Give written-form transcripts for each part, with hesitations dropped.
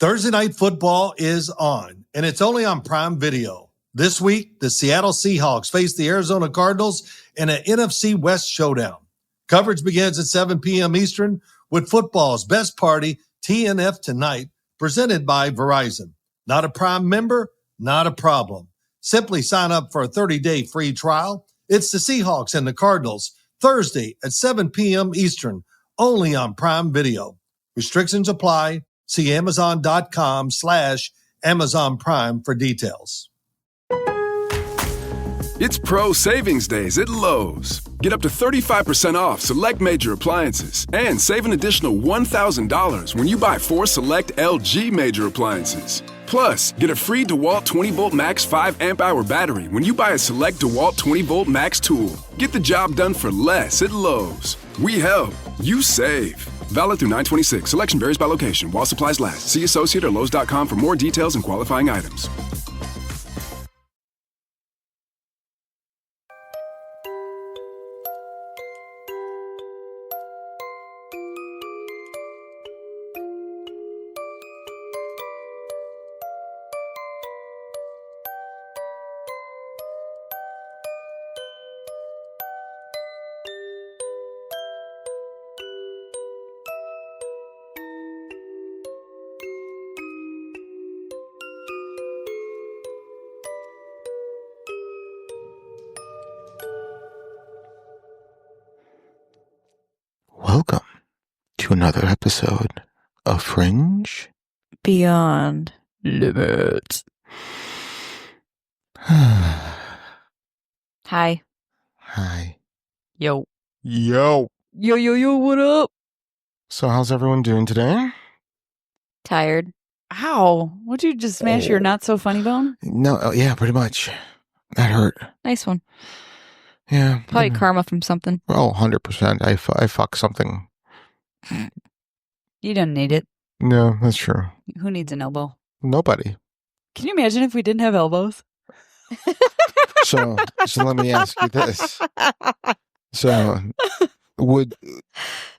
Thursday Night Football is on, and it's only on Prime Video. This week, the Seattle Seahawks face the Arizona Cardinals in an NFC West showdown. Coverage begins at 7 p.m. Eastern with football's best party, TNF Tonight, presented by Verizon. Not a Prime member? Not a problem. Simply sign up for a 30-day free trial. It's the Seahawks and the Cardinals, Thursday at 7 p.m. Eastern, only on Prime Video. Restrictions apply. See Amazon.com/Amazon Prime for details. It's Pro Savings Days at Lowe's. Get up to 35% off select major appliances and save an additional $1,000 when you buy 4 select LG major appliances. Plus, get a free DeWalt 20-volt max 5-amp-hour battery when you buy a select DeWalt 20-volt max tool. Get the job done for less at Lowe's. We help. You save. Valid through 9/26. Selection varies by location. While supplies last. See associate or Lowe's.com for more details and qualifying items. Welcome to another episode of Fringe Beyond Limits. Hi. Hi. Yo. Yo. Yo, what up? So how's everyone doing today? Tired. Ow. Would you just smash your not so funny bone? No, yeah, pretty much. That hurt. Nice one. Yeah. Probably karma from something. Oh, 100%. I fuck something. You don't need it. No, that's true. Who needs an elbow? Nobody. Can you imagine if we didn't have elbows? So let me ask you this. So would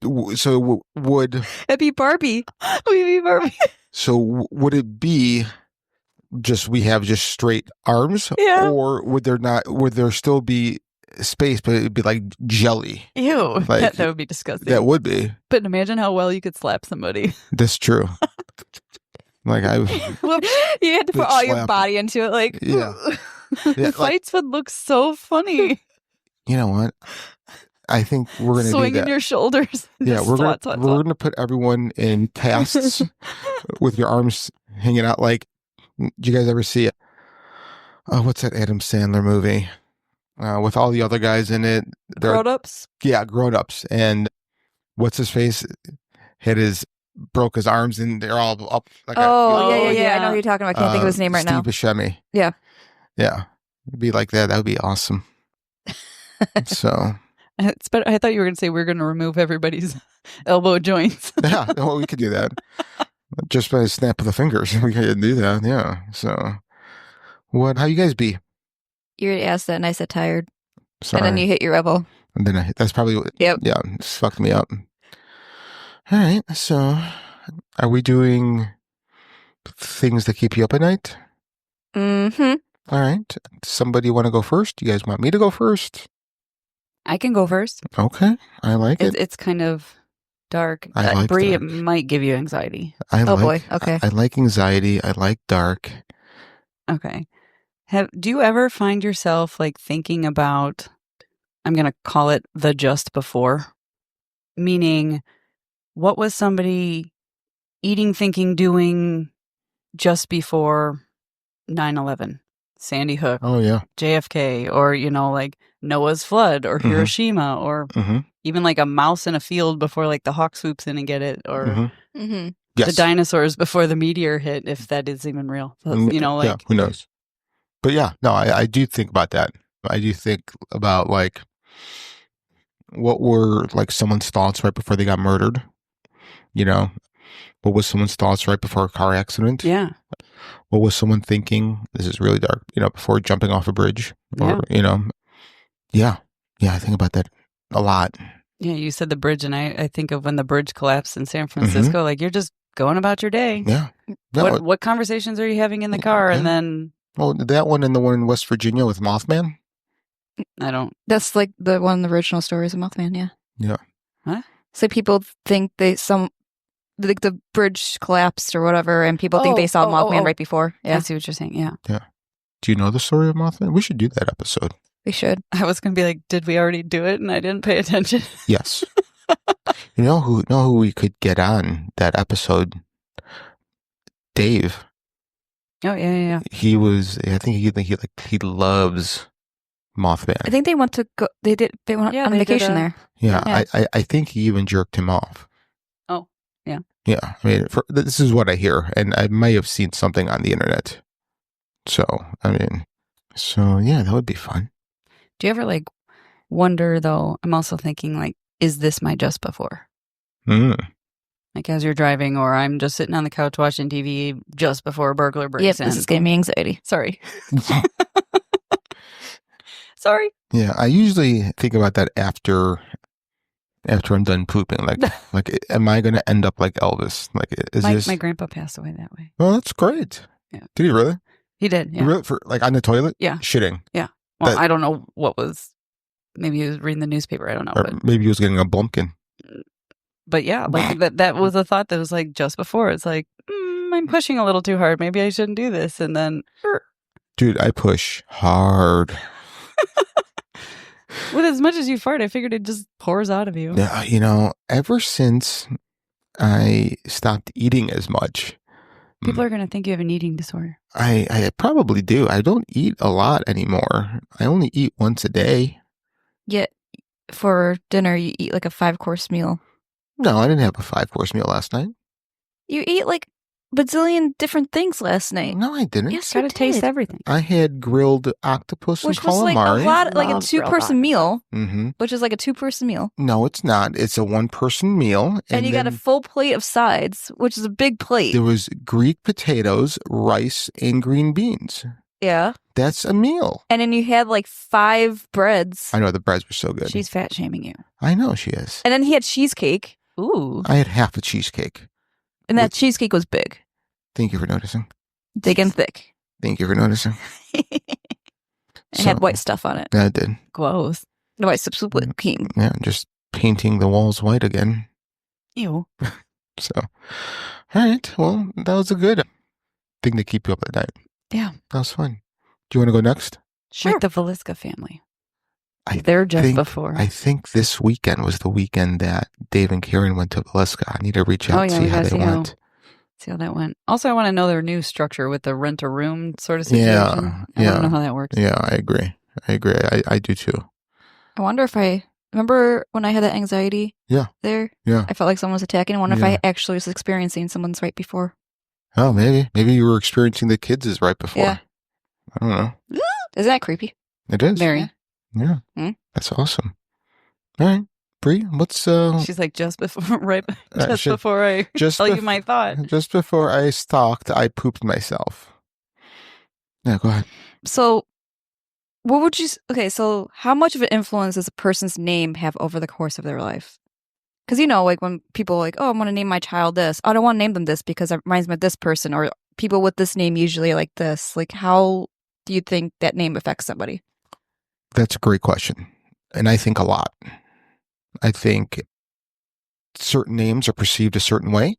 It'd be Barbie. We'd be Barbie. So would it be just we have just straight arms? Yeah. Or would there still be space, but it'd be like jelly? Ew. Like, that would be disgusting. That would be. But imagine how well you could slap somebody. That's true. Like you had to put all your body into it. Like, yeah. The fights would look so funny. You know what? I think we're going to do that. Swinging your shoulders. Yeah, we're going to put everyone in casts with your arms hanging out. Like, do you guys ever see it? Oh, what's that Adam Sandler movie? With all the other guys in it. Grown-ups? Yeah, grown-ups. And what's his face? Broke his arms and they're all up. Like yeah. I know who you're talking about. I can't think of his name right now. Steve Buscemi. Yeah. Yeah. It'd be like that. That would be awesome. So. I thought you were going to say we're going to remove everybody's elbow joints. Yeah, well, we could do that. Just by a snap of the fingers. We could do that, yeah. So, how you guys be? You already asked that and I said tired. Sorry. And then you hit your elbow. And then that's probably what, yep. Yeah, it's fucked me up. All right, so are we doing things that keep you up at night? Mm-hmm. All right. Somebody want to go first? You guys want me to go first? I can go first. Okay, I like it. It's kind of dark. I like Bree, dark. It might give you anxiety. Boy, okay. I like anxiety. I like dark. Okay. Do you ever find yourself like thinking about, I'm going to call it the just before? Meaning, what was somebody eating, thinking, doing just before 9/11? Sandy Hook. Oh, yeah. JFK, or, like Noah's flood, or Hiroshima, or even like a mouse in a field before like the hawk swoops in and get it, or Yes. the dinosaurs before the meteor hit, if that is even real. So, yeah, who knows? But yeah, no, I do think about that. I do think about like what were like someone's thoughts right before they got murdered. What was someone's thoughts right before a car accident? Yeah. What was someone thinking? This is really dark. Before jumping off a bridge, or yeah, I think about that a lot. Yeah, you said the bridge, and I think of when the bridge collapsed in San Francisco. Like, you're just going about your day. Yeah. No, What conversations are you having in the car? And then well, that one and the one in West Virginia with Mothman. I don't. That's like the one of the original stories of Mothman, yeah. Yeah. Huh? So people think like the bridge collapsed or whatever, and people think they saw Mothman right before. I Yeah, see what you're saying. Yeah. Yeah. Do you know the story of Mothman? We should do that episode. we should. I was going to be like, did we already do it? And I didn't pay attention. Yes. You know who we could get on that episode? Dave. Oh, yeah. He was. I think he loves Mothman. I think they went to go. They went on they vacation did, there. Yeah. I think he even jerked him off. Oh, yeah. Yeah. I mean, this is what I hear, and I may have seen something on the internet. So yeah, that would be fun. Do you ever like wonder though? I'm also thinking like, is this my just before? Like as you're driving, or I'm just sitting on the couch watching TV just before a burglar breaks Yep, in. this is giving me anxiety. Sorry. Sorry. Yeah, I usually think about that after I'm done pooping. Like, am I going to end up like Elvis? Like, is this? My grandpa passed away that way. Oh, that's great. Yeah. Did he really? He did. Yeah. Really? For like on the toilet? Yeah. Shitting. Yeah. Well, That- I don't know what was. Maybe he was reading the newspaper. I don't know. Or maybe he was getting a blumpkin. But yeah, like that was a thought that was like just before. It's like, I'm pushing a little too hard. Maybe I shouldn't do this. And then, Dude, I push hard. with as much as you fart, I figured it just pours out of you. Yeah, ever since I stopped eating as much, People are going to think you have an eating disorder. I probably do. I don't eat a lot anymore. I only eat once a day. Yet for dinner, you eat like a 5-course meal. No, I didn't have a 5-course meal last night. You ate like bazillion different things last night. No, I didn't. Yes, Got to you taste did. everything. I had grilled octopus Which and was like calamari. a lot, like a Love 2-person grilled meal. Mm-hmm. Which is like a 2-person meal. No, it's not. It's a 1-person meal. And you got a then full plate of sides, which is a big plate. there was Greek potatoes, rice, and green beans. Yeah. That's a meal. And then you had like 5 breads. I know the breads were so good. She's fat shaming you. I know she is. And then he had cheesecake. Ooh. I had half a cheesecake. And that cheesecake was big. Thank you for noticing. Big and thick. Thank you for noticing. It So- had white stuff on it. Yeah, I did. Gross. The white stuff with cream. Yeah, just painting the walls white again. Ew. So, all right. Well, that was a good thing to keep you up at night. Yeah. That was fun. Do you want to go next? Sure. Like the Velisca family. I They're just think- before. I think this weekend was the weekend that Dave and Karen went to Velisca. I need to reach out Oh, and yeah, see we how gotta they see how- went. See how that went. Also, I want to know their new structure with the rent a room sort of situation. Yeah, I want yeah. to know how that works. Yeah, I agree. I do too. I wonder if remember when I had that anxiety Yeah. there? Yeah. I felt like someone was attacking. I wonder if Yeah. I actually was experiencing someone's right before. Oh, maybe. Maybe you were experiencing the kids' right before. Yeah. I don't know. Isn't that creepy? It is. Very. Yeah. Hmm? That's awesome. All right. Bree, what's She's like, just before, right? Uh, Just she- before I just tell you bef- my thought. just before I stalked, I pooped myself. Yeah, go ahead. So, what would you? Okay, so how much of an influence does a person's name have over the course of their life? Because like when people are like, oh, I want to name my child this. I don't want to name them this because it reminds me of this person, or people with this name usually are like this. Like, how do you think that name affects somebody? That's a great question. And I think a lot. I think certain names are perceived a certain way.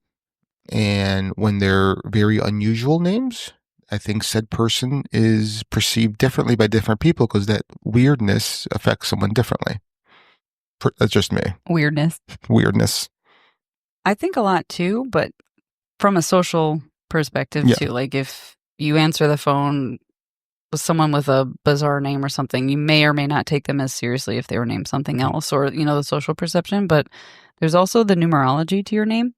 And when they're very unusual names, I think said person is perceived differently by different people because that weirdness affects someone differently. That's just me. Weirdness. Weirdness. I think a lot too, but from a social perspective Yeah. too. Like if you answer the phone with someone with a bizarre name or something, you may or may not take them as seriously if they were named something else, or the social perception. But there's also the numerology to your name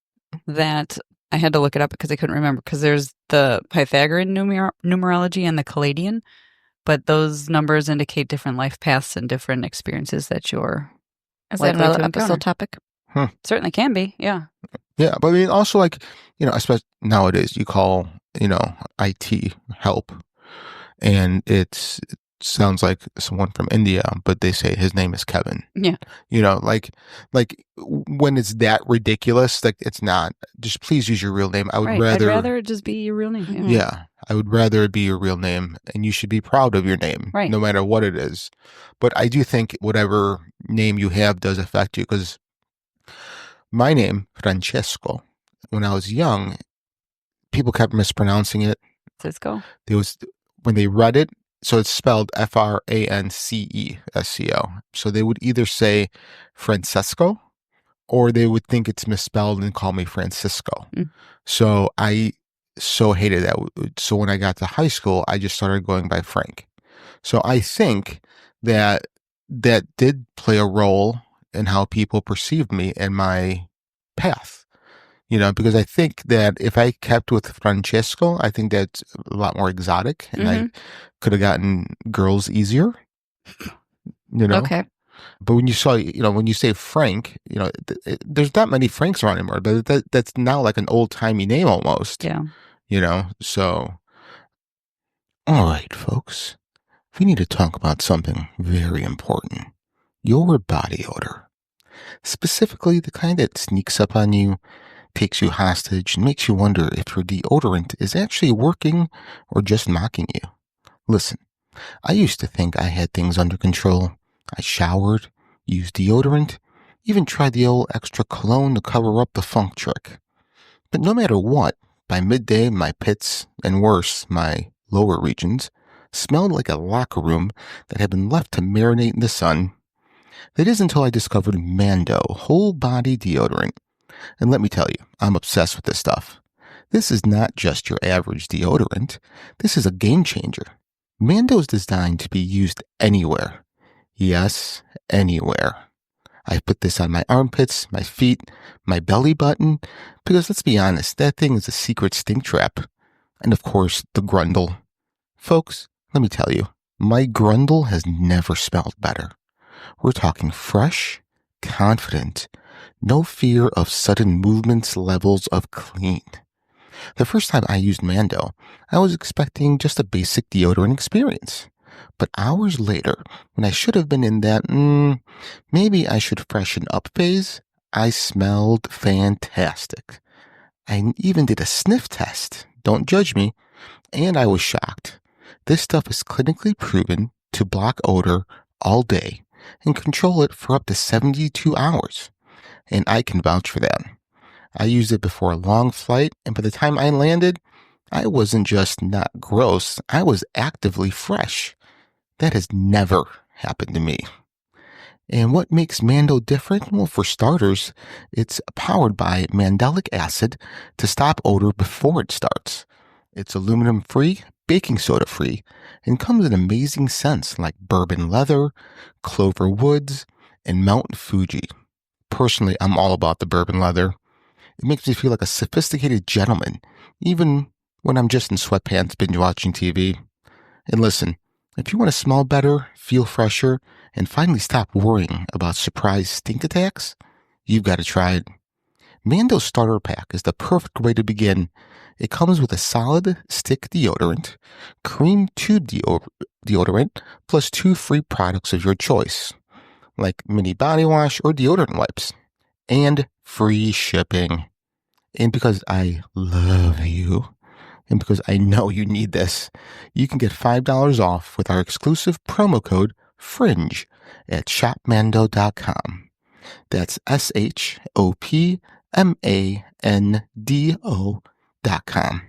that I had to look it up because I couldn't remember, because there's the Pythagorean numerology and the Caladian, but those numbers indicate different life paths and different experiences that you're Is that likely another to episode encounter. topic? Certainly can be, yeah. Yeah. But I mean, also like, especially nowadays, you call, IT help. And it's sounds like someone from India, but they say his name is Kevin. Yeah. You know, like when it's that ridiculous, like it's not. Just please use your real name. I would Right. rather. I'd rather it just be your real name. Mhm. Yeah, I would rather it be your real name, and you should be proud of your name, Right. no matter what it is. But I do think whatever name you have does affect you, because my name, Francesco, when I was young, people kept mispronouncing it. Cisco. There was, when they read it, so it's spelled Francesco. So they would either say Francesco, or they would think it's misspelled and call me Francisco. Mm. So I so hated that. So when I got to high school, I just started going by Frank. So I think that did play a role in how people perceived me and my path. You know, because I think that if I kept with Francesco, I think that's a lot more exotic, and I could have gotten girls easier. You know? Okay. But when you say Frank, you know, there's not many Franks around anymore, but that's now like an old-timey name almost. Yeah. You know, so. All right, folks. We need to talk about something very important. Your body odor. Specifically, the kind that sneaks up on you, takes you hostage, and makes you wonder if your deodorant is actually working or just mocking you. Listen, I used to think I had things under control. I showered, used deodorant, even tried the old extra cologne to cover up the funk trick. But no matter what, by midday, my pits, and worse, my lower regions, smelled like a locker room that had been left to marinate in the sun. That is until I discovered Mando whole body deodorant. And let me tell you, I'm obsessed with this stuff. This is not just your average deodorant. This is a game changer. Mando is designed to be used anywhere. Yes, anywhere. I put this on my armpits, my feet, my belly button, because let's be honest, that thing is a secret stink trap. And of course, the grundle. Folks, let me tell you, my grundle has never smelled better. We're talking fresh, confident, no fear of sudden movements, levels of clean. The first time I used Mando, I was expecting just a basic deodorant experience. But hours later, when I should have been in that, maybe I should freshen up phase, I smelled fantastic. I even did a sniff test. Don't judge me. And I was shocked. This stuff is clinically proven to block odor all day and control it for up to 72 hours. And I can vouch for that. I used it before a long flight, and by the time I landed, I wasn't just not gross, I was actively fresh. That has never happened to me. And what makes Mando different? Well, for starters, it's powered by mandelic acid to stop odor before it starts. It's aluminum-free, baking soda-free, and comes in amazing scents like bourbon leather, clover woods, and Mount Fuji. Personally, I'm all about the bourbon leather. It makes me feel like a sophisticated gentleman, even when I'm just in sweatpants binge-watching TV. And listen, if you want to smell better, feel fresher, and finally stop worrying about surprise stink attacks, you've got to try it. Mando's starter pack is the perfect way to begin. It comes with a solid stick deodorant, cream tube deodorant, plus 2 free products of your choice, like mini body wash or deodorant wipes, and free shipping. And because I love you, and because I know you need this, you can get $5 off with our exclusive promo code FRINGE at shopmando.com. That's SHOPMANDO.com.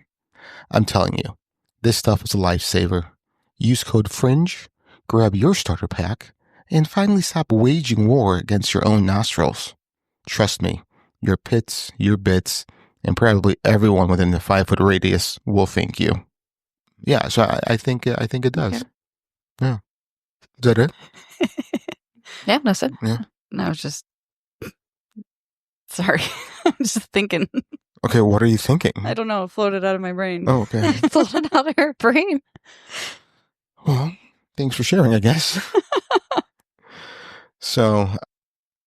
I'm telling you, this stuff is a lifesaver. Use code FRINGE, grab your starter pack, and finally stop waging war against your own nostrils. Trust me, your pits, your bits, and probably everyone within the 5-foot radius will thank you. Yeah, so I think it does. Okay. Yeah. Is that it? Yeah, that's it. Yeah. No, I was just sorry. I'm just thinking. Okay, what are you thinking? I don't know. It floated out of my brain. Oh, okay. Floated out of her brain. Well, thanks for sharing, I guess. So,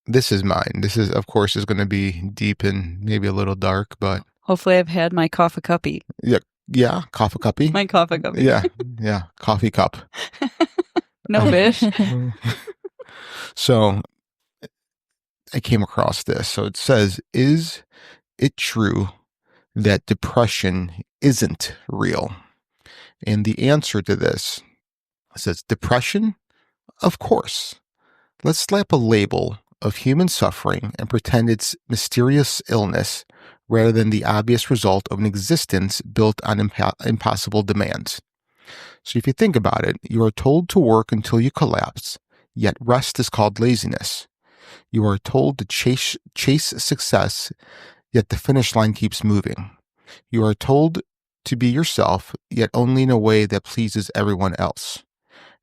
this is mine. This is, of course, is going to be deep and maybe a little dark, but Hopefully, I've had my coffee cuppy. yeah, coffee cuppy. My coffee cuppy. Yeah, coffee cup. No fish. So I came across this. So it says, is it true that depression isn't real? And the answer to this says, depression? Of course. Let's slap a label of human suffering and pretend it's mysterious illness rather than the obvious result of an existence built on impossible demands. So if you think about it, you are told to work until you collapse, yet rest is called laziness. You are told to chase success, yet the finish line keeps moving. You are told to be yourself, yet only in a way that pleases everyone else.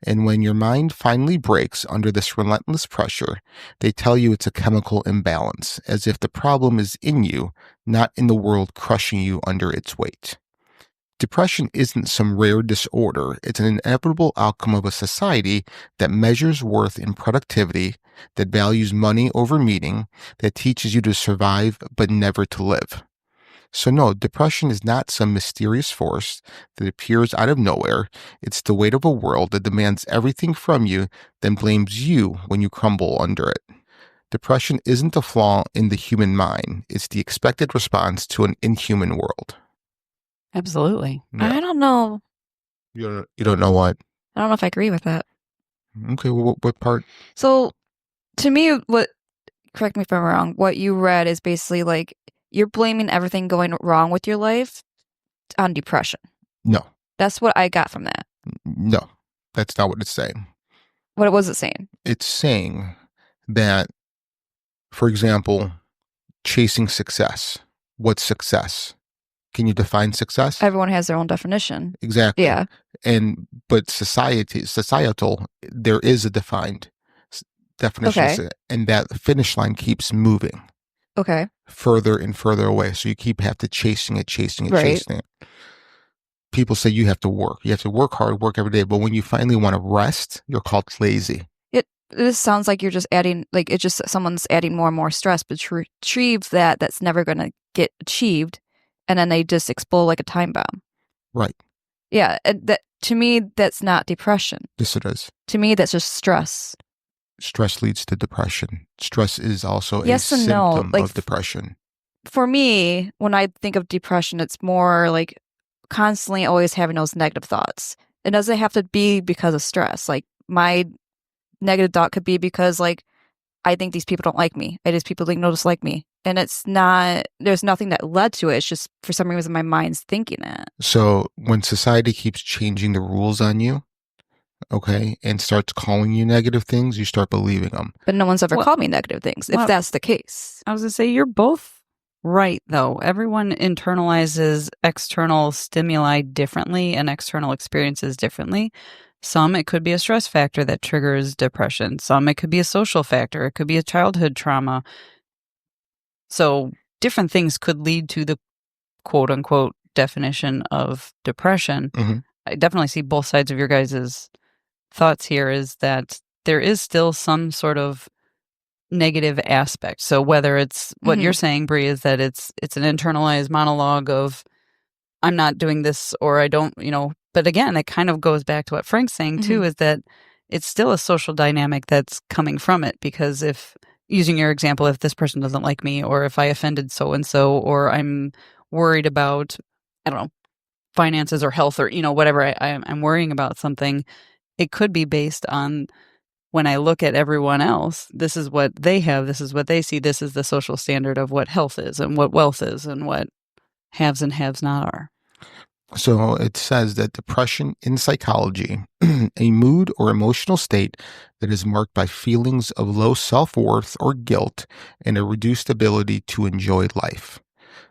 And when your mind finally breaks under this relentless pressure, they tell you it's a chemical imbalance, as if the problem is in you, not in the world crushing you under its weight. Depression isn't some rare disorder. It's an inevitable outcome of a society that measures worth in productivity, that values money over meaning, that teaches you to survive but never to live. So no, depression is not some mysterious force that appears out of nowhere. It's the weight of a world that demands everything from you, then blames you when you crumble under it. Depression isn't a flaw in the human mind. It's the expected response to an inhuman world. Absolutely. Yeah. I don't know. You don't know what? I don't know if I agree with that. Okay, well, what part? So, to me, correct me if I'm wrong, what you read is basically like you're blaming everything going wrong with your life on depression. No. That's what I got from that. No, that's not what it's saying. What was it saying? It's saying that, for example, chasing success. What's success? Can you define success? Everyone has their own definition. Exactly. Yeah. But societal, there is a defined definition, Okay. and that finish line keeps moving. Okay. Further and further away. So you have to chasing it. Right. People say you have to work. You have to work hard, work every day. But when you finally want to rest, you're called lazy. This sounds like you're just adding, like it's just someone's adding more and more stress, but to achieve that's never going to get achieved. And then they just explode like a time bomb. Right. Yeah. That to me, that's not depression. Yes, it is. To me, that's just stress. Stress leads to depression. Stress is also Yes a and no. symptom Like, of depression. For me, when I think of depression, it's more like constantly always having those negative thoughts. It doesn't have to be because of stress. Like my negative thought could be because like I think these people don't like me. I just people don't dislike me. And it's not, there's nothing that led to it. It's just for some reason my mind's thinking it. So when society keeps changing the rules on you, okay, and starts calling you negative things, you start believing them. But no one's ever Well- called me negative things, if well- that's the case. I was going to say, you're both right, though. Everyone internalizes external stimuli differently and external experiences differently. Some, it could be a stress factor that triggers depression. Some, it could be a social factor. It could be a childhood trauma. So different things could lead to the quote unquote definition of depression. Mhm. I definitely see both sides of your guys' thoughts here, is that there is still some sort of negative aspect. So whether it's what Mhm. you're saying, Bree, is that it's an internalized monologue of I'm not doing this or I don't, but again, it kind of goes back to what Frank's saying too, is that it's still a social dynamic that's coming from it. Because if, using your example, if this person doesn't like me, or if I offended so-and-so, or I'm worried about, I don't know, finances or health or, whatever, I'm worrying about something, it could be based on when I look at everyone else, this is what they have, this is what they see, this is the social standard of what health is and what wealth is and what haves and haves not are. So it says that depression in psychology, a mood or emotional state that is marked by feelings of low self-worth or guilt and a reduced ability to enjoy life.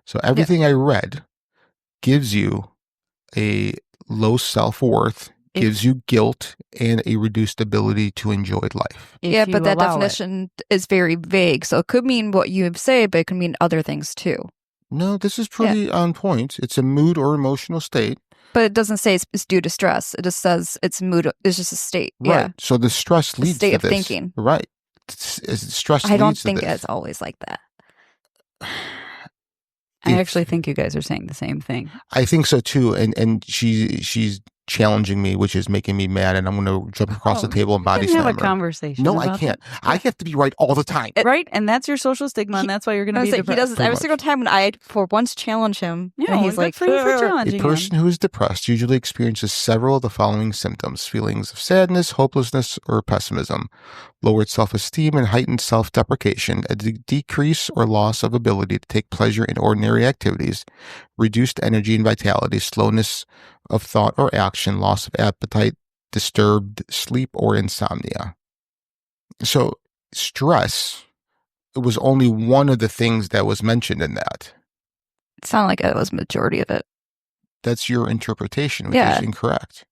So everything I read gives you a low self-worth, gives you guilt, and a reduced ability to enjoy life. If Yeah, you but that allow it. definition is very vague. So it could mean what you say, but it could mean other things too. No, this is pretty on point. It's a mood or emotional state. But it doesn't say it's due to stress. It just says it's mood. It's just a state. Right. Yeah. So the stress leads state to of this. thinking. Right. Stress I don't leads to think this. it's always like that. I actually think you guys are saying the same thing. I think so too. And she's challenging me, which is making me mad, and I'm going to jump across the table and body you can slam have a her. conversation. No, I about can't. that. I have to be right all the time. Right, and that's your social stigma, and that's why you're going to be He depressed. does this Pretty every much. single time when I, for once, challenge him. Yeah, and he's good like, for you for "Ugh." challenging A person who is depressed usually experiences several of the following symptoms: feelings of sadness, hopelessness, or pessimism, lowered self-esteem and heightened self-deprecation, a decrease or loss of ability to take pleasure in ordinary activities, reduced energy and vitality, slowness of thought or action, loss of appetite, disturbed sleep, or insomnia. So stress was only one of the things that was mentioned in that. It sounded like it was majority of it. That's your interpretation, which Yeah. is incorrect.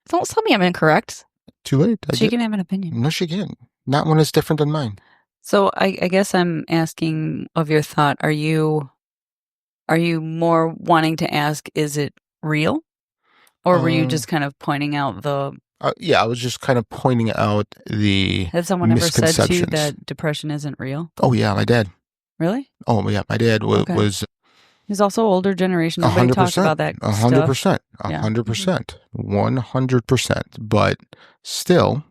Don't tell me I'm incorrect. Too late. She can have an opinion. No, she can't. Not when it's different than mine. So I guess I'm asking of your thought, are you more wanting to ask, is it real? Or were you just kind of pointing out the... Yeah, I was just kind of pointing out the Has someone ever said to you misconceptions. that depression isn't real? Oh, yeah, my dad. Really? Oh, yeah, my dad Okay. was He's also older generation. Nobody talks about that 100%. stuff. 100%. 100%. But still,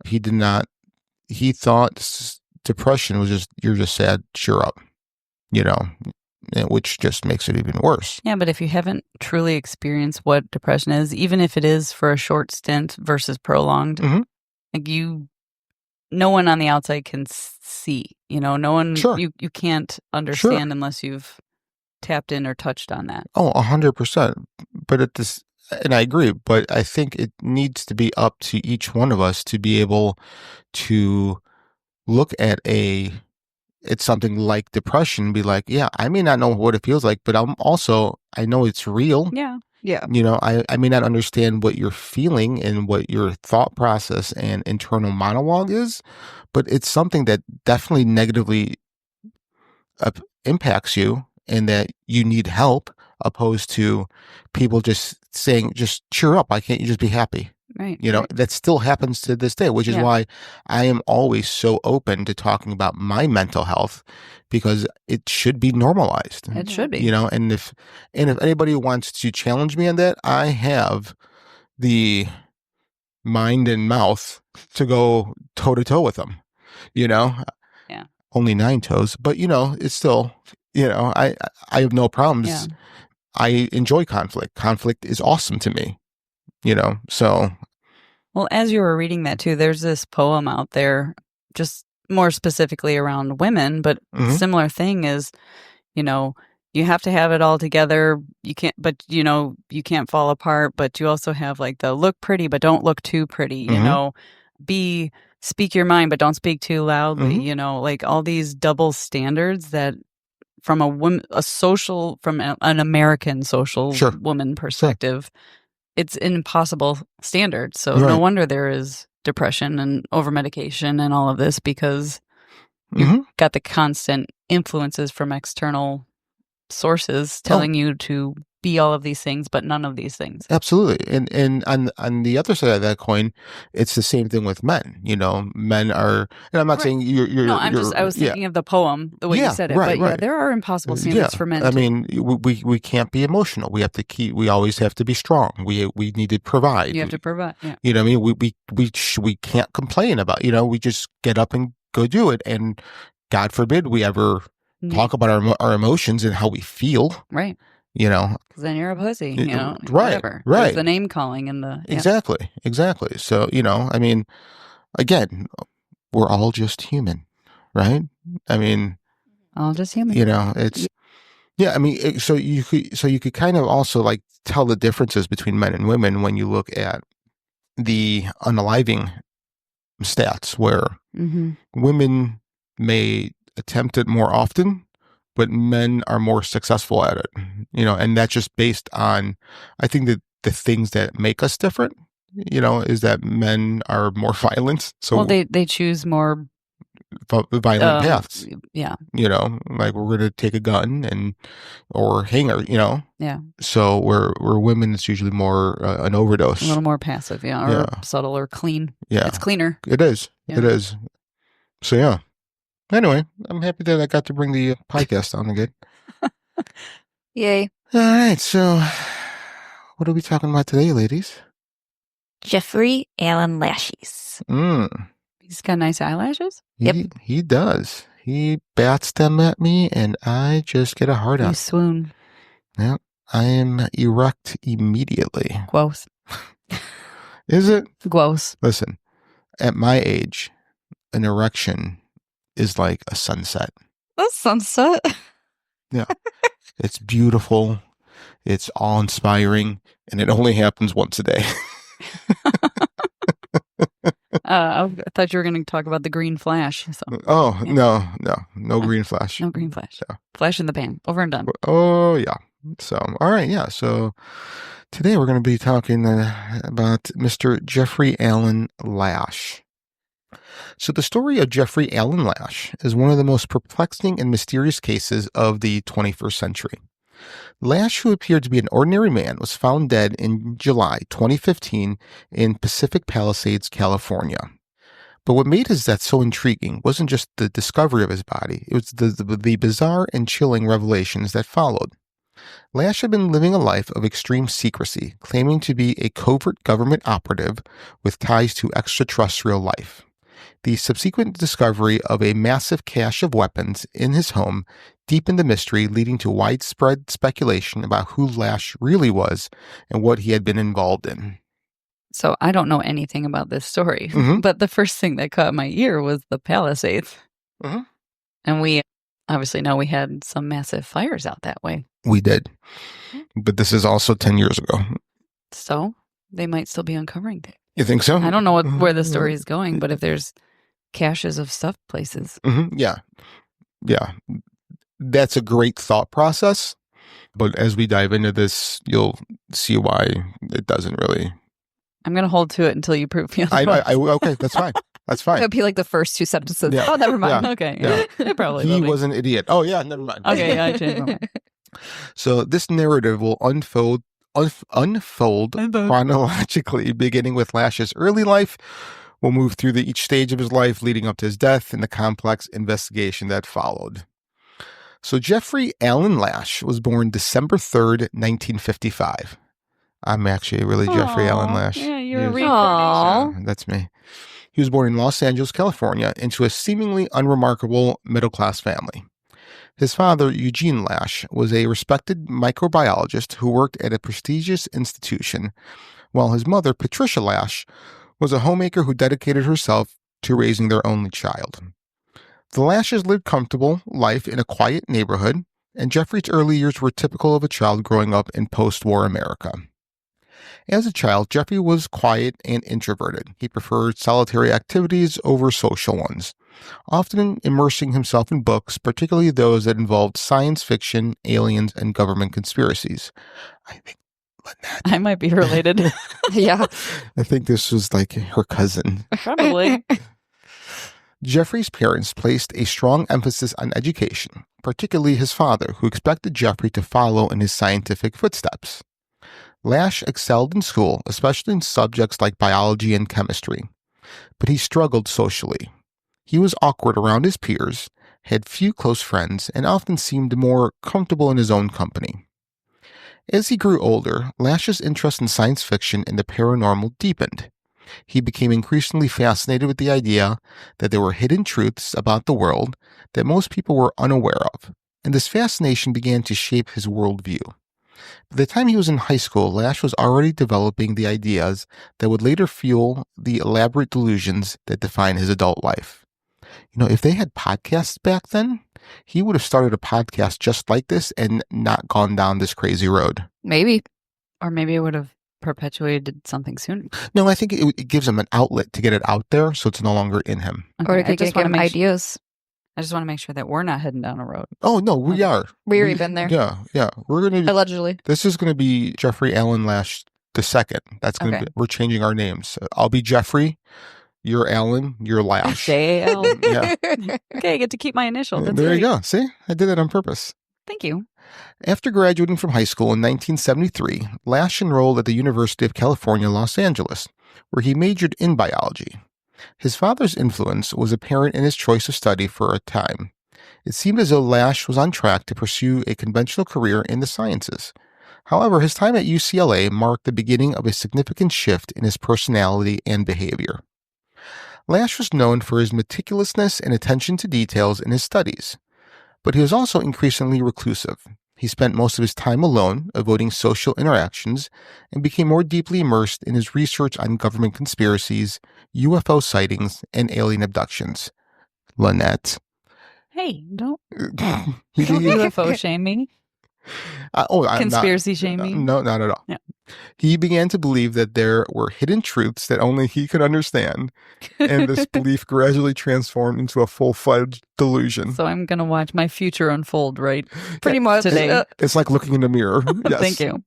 he did not... He thought depression was just, you're just sad, cheer up, which just makes it even worse. Yeah, but if you haven't truly experienced what depression is, even if it is for a short stint versus prolonged, Mhm. like no one on the outside can see, no one, Sure. you can't understand unless you've tapped in or touched on that. Oh, 100%. But and I agree, but I think it needs to be up to each one of us to be able to look at it's something like depression and be like, yeah, I may not know what it feels like, but I know it's real. Yeah. Yeah. I may not understand what you're feeling and what your thought process and internal monologue is, but it's something that definitely negatively impacts you and that you need help, opposed to people just saying, just cheer up. Why can't you just be happy? Right. That still happens to this day, which is why I am always so open to talking about my mental health, because it should be normalized. It should be. And if anybody wants to challenge me on that, I have the mind and mouth to go toe to toe with them. Yeah. Only 9 toes, but it's still, I have no problems. Yeah. I enjoy conflict. Conflict is awesome to me. So. Well, as you were reading that too, there's this poem out there, just more specifically around women, but similar thing is, you have to have it all together. You can't, but you can't fall apart, but you also have like the look pretty, but don't look too pretty, speak your mind, but don't speak too loudly, like all these double standards that from from an American social woman perspective, it's an impossible standard. So no wonder there is depression and over-medication and all of this, because you've got the constant influences from external sources telling you to be all of these things, but none of these things. Absolutely. And on the other side of that coin, it's the same thing with men. Men are, and I'm not saying you're No, I was thinking of the poem, the way you said it. But there are impossible standards for men. I mean, we can't be emotional. We always have to be strong. We need to provide. You have to provide. Yeah. You know what I mean? We can't complain about, we just get up and go do it. And God forbid we ever talk about our emotions and how we feel. Right. Because then you're a pussy, right, whatever. Right. There's the name calling and the... Yeah. Exactly. So, I mean, again, we're all just human, right? I mean... All just human. It's... Yeah, I mean, so you could kind of also like tell the differences between men and women when you look at the unaliving stats, where women may attempt it more often, but men are more successful at it, and that's just based on, I think that the things that make us different, is that men are more violent. So they choose more violent paths. Yeah. Like we're going to take a gun or hang her, Yeah. So where women, it's usually more an overdose. A little more passive, or subtle or clean. Yeah. It's cleaner. It is. Yeah. It is. So yeah. Anyway, I'm happy that I got to bring the podcast on again. Yay. All right, so what are we talking about today, ladies? Jeffrey Allen Lashes. He's got nice eyelashes. He does. He bats them at me, and I just get a hard You on. swoon. Yeah, I am erect immediately. Gross. Is it? Gross. Listen, at my age, an erection is like a sunset. A sunset. Yeah. It's beautiful. It's awe-inspiring, and it only happens once a day. I thought you were going to talk about the green flash. So. Oh, yeah. No green flash. No green flash. Yeah. Flash in the pan. Over and done. Oh, yeah. So, all right, yeah. So today we're going to be talking about Mr. Jeffrey Allen Lash. So the story of Jeffrey Allen Lash is one of the most perplexing and mysterious cases of the 21st century. Lash, who appeared to be an ordinary man, was found dead in July 2015 in Pacific Palisades, California. But what made his death so intriguing wasn't just the discovery of his body, it was the bizarre and chilling revelations that followed. Lash had been living a life of extreme secrecy, claiming to be a covert government operative with ties to extraterrestrial life. The subsequent discovery of a massive cache of weapons in his home deepened the mystery, leading to widespread speculation about who Lash really was and what he had been involved in. So I don't know anything about this story, but the first thing that caught my ear was the Palisades. And we obviously know we had some massive fires out that way. We did. But this is also 10 years ago. So they might still be uncovering things. You think so? I don't know where the story is going, but if there's caches of stuff places. Yeah. That's a great thought process. But as we dive into this, you'll see why it doesn't really. I'm going to hold to it until you prove me otherwise. Okay, that's fine. That's fine. It'll be like the first two sentences. Yeah. Oh, never mind. Yeah. Okay. Yeah. It probably He will be. was an idiot. Oh, yeah, never mind. Okay, yeah, I changed my mind. So this narrative will unfold chronologically, beginning with Lash's early life. We'll move through each stage of his life leading up to his death and the complex investigation that followed. So Jeffrey Allen Lash was born December 3rd, 1955. I'm actually really Jeffrey Allen Lash. Yeah, you're a He was- reincarnation. Yeah, that's me. He was born in Los Angeles, California, into a seemingly unremarkable middle-class family. His father, Eugene Lash, was a respected microbiologist who worked at a prestigious institution, while his mother, Patricia Lash, was a homemaker who dedicated herself to raising their only child. The Lashes lived comfortable life in a quiet neighborhood, and Jeffrey's early years were typical of a child growing up in post-war America. As a child, Jeffrey was quiet and introverted. He preferred solitary activities over social ones, often immersing himself in books, particularly those that involved science fiction, aliens, and government conspiracies. I might be related. Yeah. I think this was like her cousin. Probably. Jeffrey's parents placed a strong emphasis on education, particularly his father, who expected Jeffrey to follow in his scientific footsteps. Lash excelled in school, especially in subjects like biology and chemistry, but he struggled socially. He was awkward around his peers, had few close friends, and often seemed more comfortable in his own company. As he grew older, Lash's interest in science fiction and the paranormal deepened. He became increasingly fascinated with the idea that there were hidden truths about the world that most people were unaware of, and this fascination began to shape his worldview. By the time he was in high school, Lash was already developing the ideas that would later fuel the elaborate delusions that define his adult life. You know, if they had podcasts back then, he would have started a podcast just like this and not gone down this crazy road. Maybe. Or maybe it would have perpetuated something sooner. No, I think it gives him an outlet to get it out there so it's no longer in him. Okay, Or it I could just give want him to make ideas. I just want to make sure that we're not heading down a road. Oh, no, we are. We already been there. Yeah. We're going to Allegedly. This is going to be Jeffrey Allen Lash the second. That's going to Okay. be, we're changing our names. I'll be Jeffrey. You're Allen. You're Lash. J-A-L. Yeah. Okay, I get to keep my initial. That's There you great. go. See, I did it on purpose. Thank you. After graduating from high school in 1973, Lash enrolled at the University of California, Los Angeles, where he majored in biology. His father's influence was apparent in his choice of study for a time. It seemed as though Lash was on track to pursue a conventional career in the sciences. However, his time at UCLA marked the beginning of a significant shift in his personality and behavior. Lash was known for his meticulousness and attention to details in his studies, but he was also increasingly reclusive. He spent most of his time alone, avoiding social interactions, and became more deeply immersed in his research on government conspiracies, UFO sightings, and alien abductions. Lynette. Hey, don't He- UFO shame me. I'm Conspiracy shame me. No, not at all. Yeah. He began to believe that there were hidden truths that only he could understand, and this belief gradually transformed into a full-fledged delusion. So I'm going to watch my future unfold right Pretty much. today. It's like looking in a mirror. Yes. Thank you.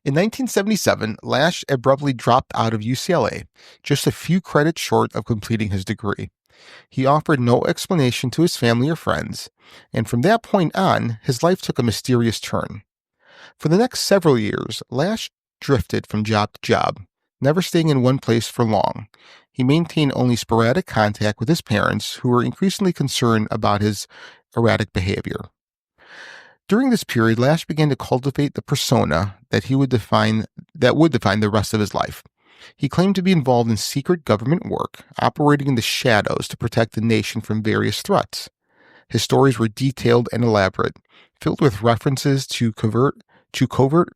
In 1977, Lash abruptly dropped out of UCLA, just a few credits short of completing his degree. He offered no explanation to his family or friends, and from that point on, his life took a mysterious turn. For the next several years, Lash drifted from job to job, never staying in one place for long. He maintained only sporadic contact with his parents, who were increasingly concerned about his erratic behavior. During this period, Lash began to cultivate the persona that would define the rest of his life. He claimed to be involved in secret government work, operating in the shadows to protect the nation from various threats. His stories were detailed and elaborate, filled with references to covert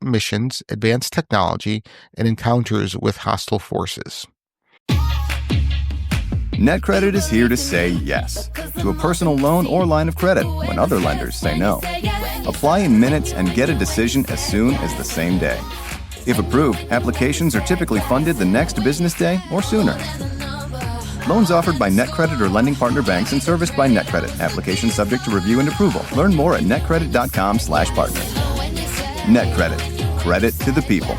missions, advanced technology, and encounters with hostile forces. NetCredit is here to say yes to a personal loan or line of credit when other lenders say no. Apply in minutes and get a decision as soon as the same day. If approved, applications are typically funded the next business day or sooner. Loans offered by NetCredit or lending partner banks and serviced by NetCredit. Application subject to review and approval. Learn more at netcredit.com/partner. NetCredit. Credit to the people.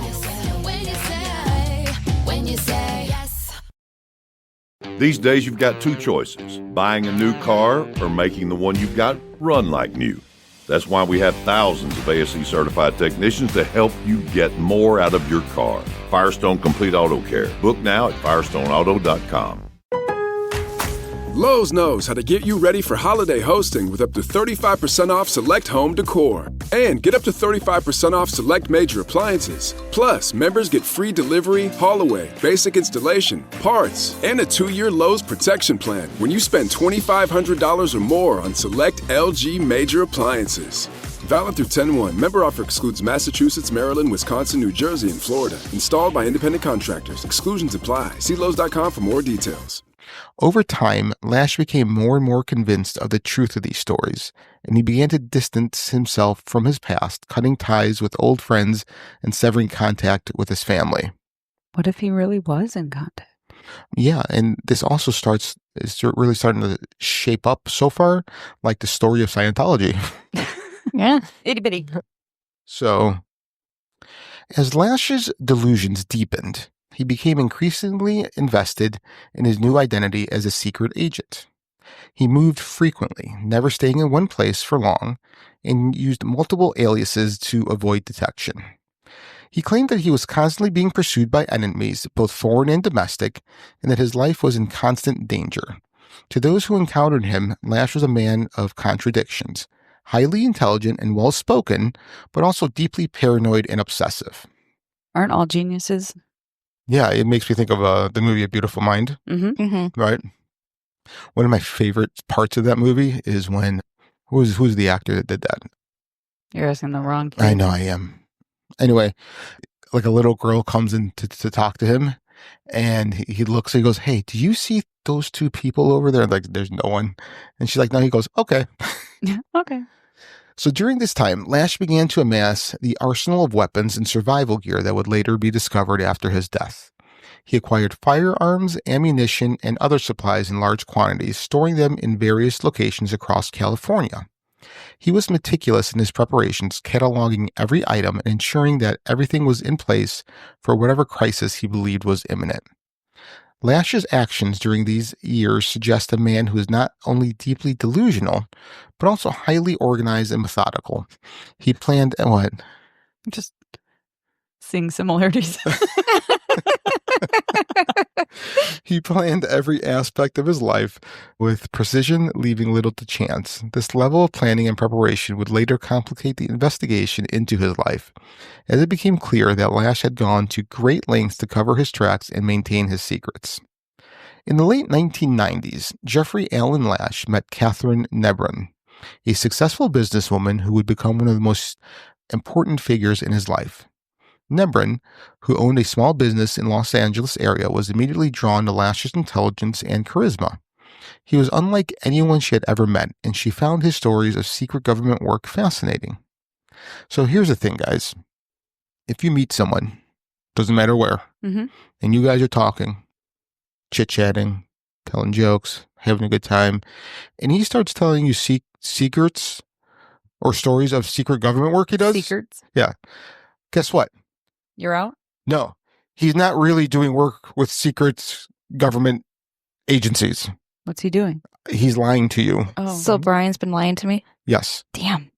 These days, you've got two choices: buying a new car or making the one you've got run like new. That's why we have thousands of ASE certified technicians to help you get more out of your car. Firestone Complete Auto Care. Book now at firestoneauto.com. Lowe's knows how to get you ready for holiday hosting with up to 35% off select home decor. And get up to 35% off select major appliances. Plus, members get free delivery, haul away, basic installation, parts, and a 2-year Lowe's protection plan when you spend $2,500 or more on select LG major appliances. Valid through 10/1. Member offer excludes Massachusetts, Maryland, Wisconsin, New Jersey, and Florida. Installed by independent contractors. Exclusions apply. See Lowe's.com for more details. Over time, Lash became more and more convinced of the truth of these stories, and he began to distance himself from his past, cutting ties with old friends and severing contact with his family. What if he really was in contact? Yeah, and this also is really starting to shape up so far like the story of Scientology. Yeah. Itty bitty. So, as Lash's delusions deepened, he became increasingly invested in his new identity as a secret agent. He moved frequently, never staying in one place for long, and used multiple aliases to avoid detection. He claimed that he was constantly being pursued by enemies, both foreign and domestic, and that his life was in constant danger. To those who encountered him, Lash was a man of contradictions, highly intelligent and well-spoken, but also deeply paranoid and obsessive. Aren't all geniuses? Yeah, it makes me think of the movie A Beautiful Mind, right? One of my favorite parts of that movie is when, who's the actor that did that? You're asking the wrong kid. I know I am. Anyway, like a little girl comes in to talk to him, and he looks and he goes, "Hey, do you see those two people over there?" Like, there's no one. And she's like, "No." He goes, "Okay." Okay. So during this time, Lash began to amass the arsenal of weapons and survival gear that would later be discovered after his death. He acquired firearms, ammunition, and other supplies in large quantities, storing them in various locations across California. He was meticulous in his preparations, cataloging every item and ensuring that everything was in place for whatever crisis he believed was imminent. Lash's actions during these years suggest a man who is not only deeply delusional, but also highly organized and methodical. He planned what? Just seeing similarities. He planned every aspect of his life with precision, leaving little to chance. This level of planning and preparation would later complicate the investigation into his life, as it became clear that Lash had gone to great lengths to cover his tracks and maintain his secrets. In the late 1990s, Jeffrey Allen Lash met Catherine Nebron, a successful businesswoman who would become one of the most important figures in his life. Nebron, who owned a small business in Los Angeles area, was immediately drawn to Lash's intelligence and charisma. He was unlike anyone she had ever met, and she found his stories of secret government work fascinating. So here's the thing, guys. If you meet someone, doesn't matter where, and you guys are talking, chit-chatting, telling jokes, having a good time, and he starts telling you secrets or stories of secret government work he does. Secrets? Yeah. Guess what? You're out? No. He's not really doing work with secret government agencies. What's he doing? He's lying to you. Oh. So Brian's been lying to me? Yes. Damn.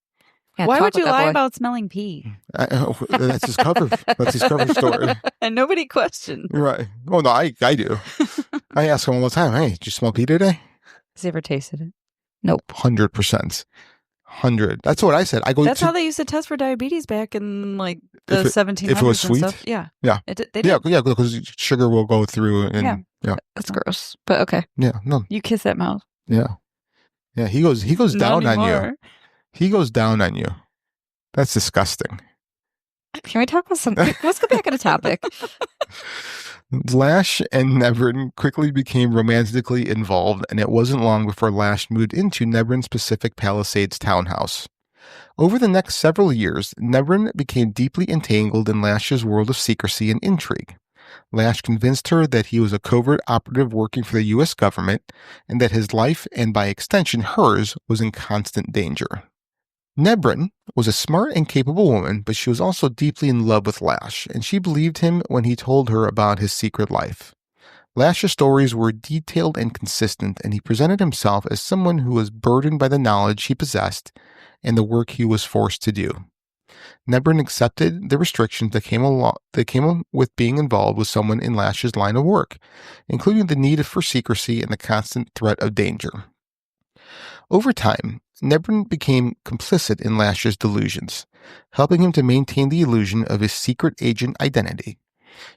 Yeah, Why talk would you with that lie boy. about smelling pee? That's his cover. That's his cover story. And nobody questioned. Right. Oh, no, I do. I ask him all the time, hey, did you smell pee today? Has he ever tasted it? Nope. 100%. 100. That's what I said. I go That's to, how they used to test for diabetes back in like the If it- 1700s if it was and sweet? stuff. Yeah. Yeah. They did. yeah, because sugar will go through and yeah. That's gross. But okay. Yeah, no. You kiss that mouth. Yeah. Yeah, he goes Not down on you. anymore. He goes down on you. That's disgusting. Can we talk about something? Let's go back on the topic. Lash and Nebron quickly became romantically involved, and it wasn't long before Lash moved into Nebron's Pacific Palisades townhouse. Over the next several years, Nebron became deeply entangled in Lash's world of secrecy and intrigue. Lash convinced her that he was a covert operative working for the U.S. government, and that his life, and by extension hers, was in constant danger. Nebron was a smart and capable woman, but she was also deeply in love with Lash, and she believed him when he told her about his secret life. Lash's stories were detailed and consistent, and he presented himself as someone who was burdened by the knowledge he possessed and the work he was forced to do. Nebron accepted the restrictions that came with being involved with someone in Lash's line of work, including the need for secrecy and the constant threat of danger. Over time, Nebron became complicit in Lash's delusions, helping him to maintain the illusion of his secret agent identity.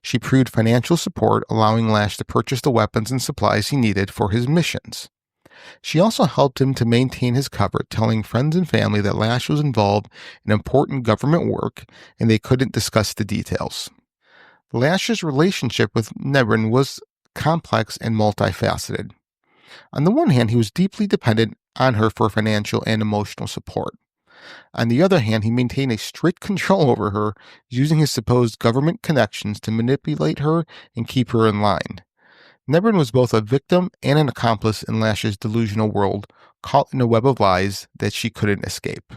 She proved financial support, allowing Lash to purchase the weapons and supplies he needed for his missions. She also helped him to maintain his cover, telling friends and family that Lash was involved in important government work and they couldn't discuss the details. Lash's relationship with Nebron was complex and multifaceted. On the one hand, he was deeply dependent on her for financial and emotional support. On the other hand, he maintained a strict control over her, using his supposed government connections to manipulate her and keep her in line. Nebron was both a victim and an accomplice in Lash's delusional world, caught in a web of lies that she couldn't escape.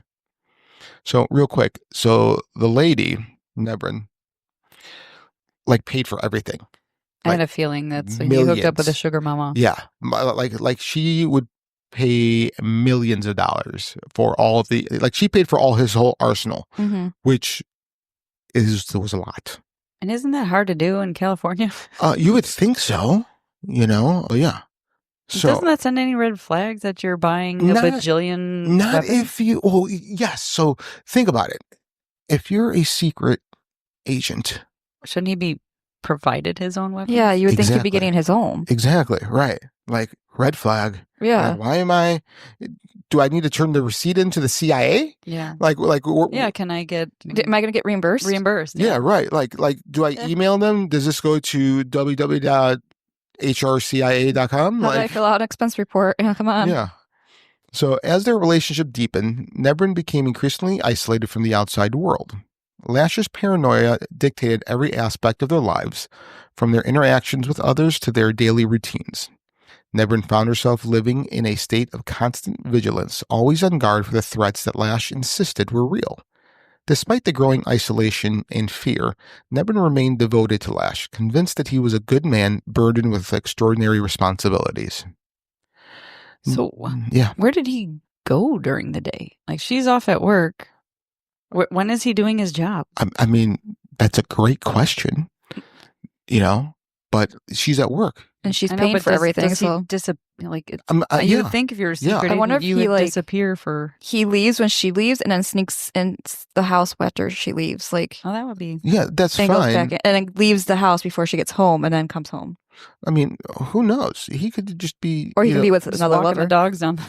So, real quick, the lady, Nebron, paid for everything. I had a feeling that's when you hooked up with a sugar mama. Yeah. Like she would pay millions of dollars for all of the, she paid for all his whole arsenal, which was a lot. And isn't that hard to do in California? You would think so, yeah. So doesn't that send any red flags that you're buying a bajillion? Not weapons? if you, yes. So think about it. If you're a secret agent. Shouldn't he be provided his own weapons? Yeah, you would think he'd be getting his own. Exactly, right. Red flag. Yeah. Do I need to turn the receipt into the CIA? Yeah. Yeah, can I get... Am I going to get reimbursed? Reimbursed. Yeah, right. Do I email them? Does this go to www.hrcia.com? How do I fill out an expense report? Come on. Yeah. So as their relationship deepened, Nebron became increasingly isolated from the outside world. Lash's paranoia dictated every aspect of their lives, from their interactions with others to their daily routines. Nebron found herself living in a state of constant vigilance, always on guard for the threats that Lash insisted were real. Despite the growing isolation and fear, Nebron remained devoted to Lash, convinced that he was a good man burdened with extraordinary responsibilities. So, yeah. Where did he go during the day? She's off at work. When is he doing his job? I mean, that's a great question. but she's at work. And she's I know, paying but for everything. Does he So you would think if you're a secret I wonder agent, if you he, would like- disappear for. he leaves when she leaves and then sneaks in the house after she leaves. Like, Oh, that would be. Yeah, that's and goes fine. back in, and then leaves the house before she gets home and then comes home. I mean, who knows? He could just be, Or he you could know, be with Just another walking lover. the dogs down.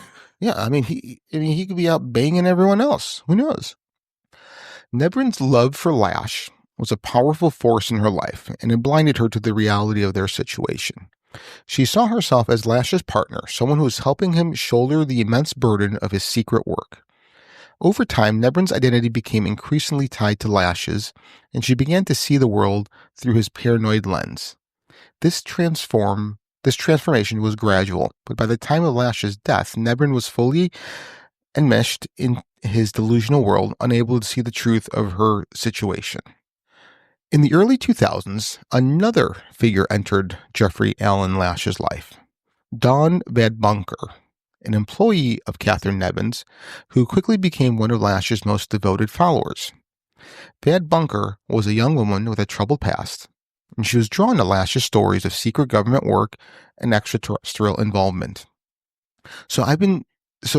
yeah. I mean, he could be out banging everyone else. Who knows? Nebrin's love for Lash was a powerful force in her life, and it blinded her to the reality of their situation. She saw herself as Lash's partner, someone who was helping him shoulder the immense burden of his secret work. Over time, Nebrin's identity became increasingly tied to Lash's, and she began to see the world through his paranoid lens. This transformation was gradual, but by the time of Lash's death, Nebrin was fully enmeshed in his delusional world, unable to see the truth of her situation. In the early 2000s, another figure entered Jeffrey Allen Lash's life. Dawn Vadbunker, an employee of Catherine Nevins, who quickly became one of Lash's most devoted followers. Vadbunker was a young woman with a troubled past, and she was drawn to Lash's stories of secret government work and extraterrestrial involvement. So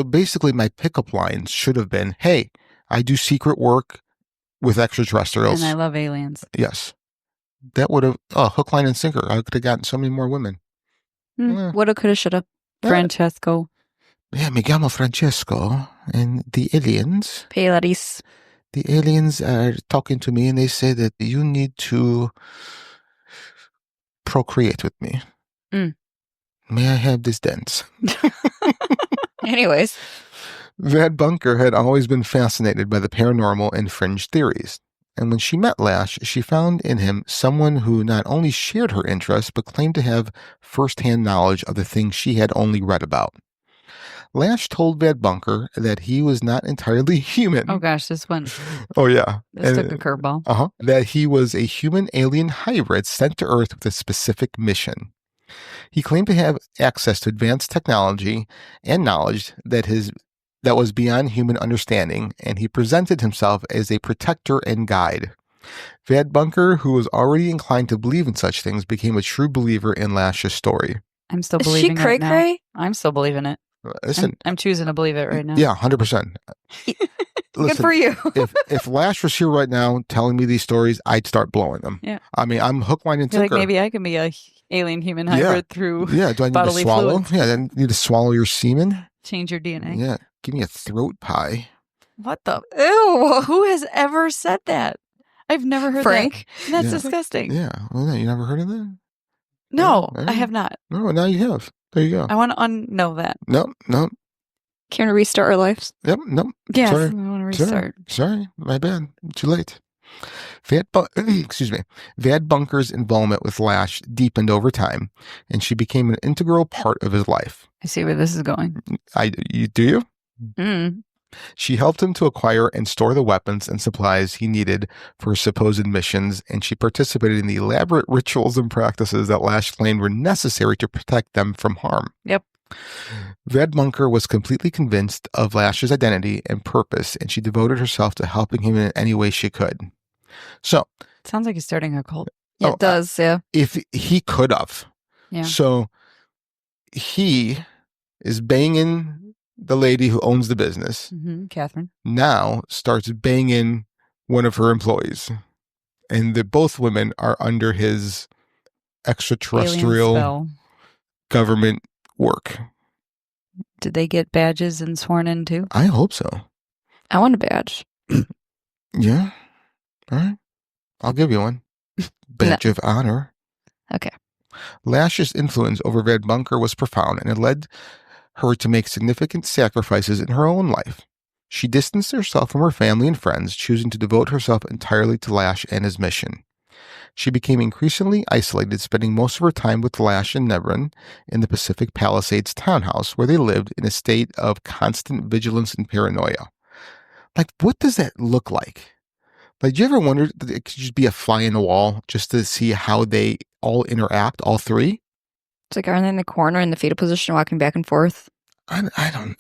basically my pickup lines should have been, hey, I do secret work with extraterrestrials. And I love aliens. Yes. That would have, hook, line, and sinker. I could have gotten so many more women. Yeah. Woulda, coulda, shoulda. Francesco. Yeah, me llamo Francesco, and the aliens are talking to me, and they say that you need to procreate with me. Mm. May I have this dance? Anyways, Vadbunker had always been fascinated by the paranormal and fringe theories, and when she met Lash, she found in him someone who not only shared her interests, but claimed to have first-hand knowledge of the things she had only read about. Lash told Vadbunker that he was not entirely human. Oh gosh, this one. Oh, yeah. This took a curveball. That he was a human-alien hybrid sent to Earth with a specific mission. He claimed to have access to advanced technology and knowledge that was beyond human understanding, and he presented himself as a protector and guide. Vadbunker, who was already inclined to believe in such things, became a true believer in Lash's story. I'm still is she believing it cray now. cray? I'm still believing it. Listen, I'm choosing to believe it right now. yeah, 100%. Good for you. if Lash was here right now telling me these stories, I'd start blowing them. Yeah. I mean, I'm hook, line, and I feel like sinker. maybe I can be a alien human hybrid through Yeah, do I need to bodily swallow? fluids. Yeah, then need to swallow your semen? Change your DNA. Yeah, give me a throat pie. What the? Ew. Who has ever said that? I've never heard Frank? that. That's Yeah. disgusting. Yeah, well, no, you never heard of that? No, Yeah. I have not. No, now you have. There you go. I want to unknow that. No. Can we restart our lives? Yep, no. Yes, Sorry. I want to restart. Sorry, my bad. Too late. Vadbunker's involvement with Lash deepened over time, and she became an integral part of his life. I see where this is going. Do you? Mm. She helped him to acquire and store the weapons and supplies he needed for his supposed missions, and she participated in the elaborate rituals and practices that Lash claimed were necessary to protect them from harm. Yep. Vadbunker was completely convinced of Lash's identity and purpose, and she devoted herself to helping him in any way she could. So, Sounds like he's starting a cult. It does, yeah. if he could have. Yeah. So, he is banging the lady who owns the business, Catherine. now starts banging one of her employees. And both women are under his extraterrestrial Alien spell. government work. Did they get badges and sworn in too? I hope so. I want a badge. Yeah. All right. I'll give you one. Badge of honor. Okay. Lash's influence over Vadbunker was profound, and it led her to make significant sacrifices in her own life. She distanced herself from her family and friends, choosing to devote herself entirely to Lash and his mission. She became increasingly isolated, spending most of her time with Lash and Nebrin in the Pacific Palisades townhouse, where they lived in a state of constant vigilance and paranoia. Like, what does that look like? Like, do you ever wonder that it could just be a fly in the wall just to see how they all interact, all three? It's like, aren't they in the corner in the fetal position walking back and forth? I don't.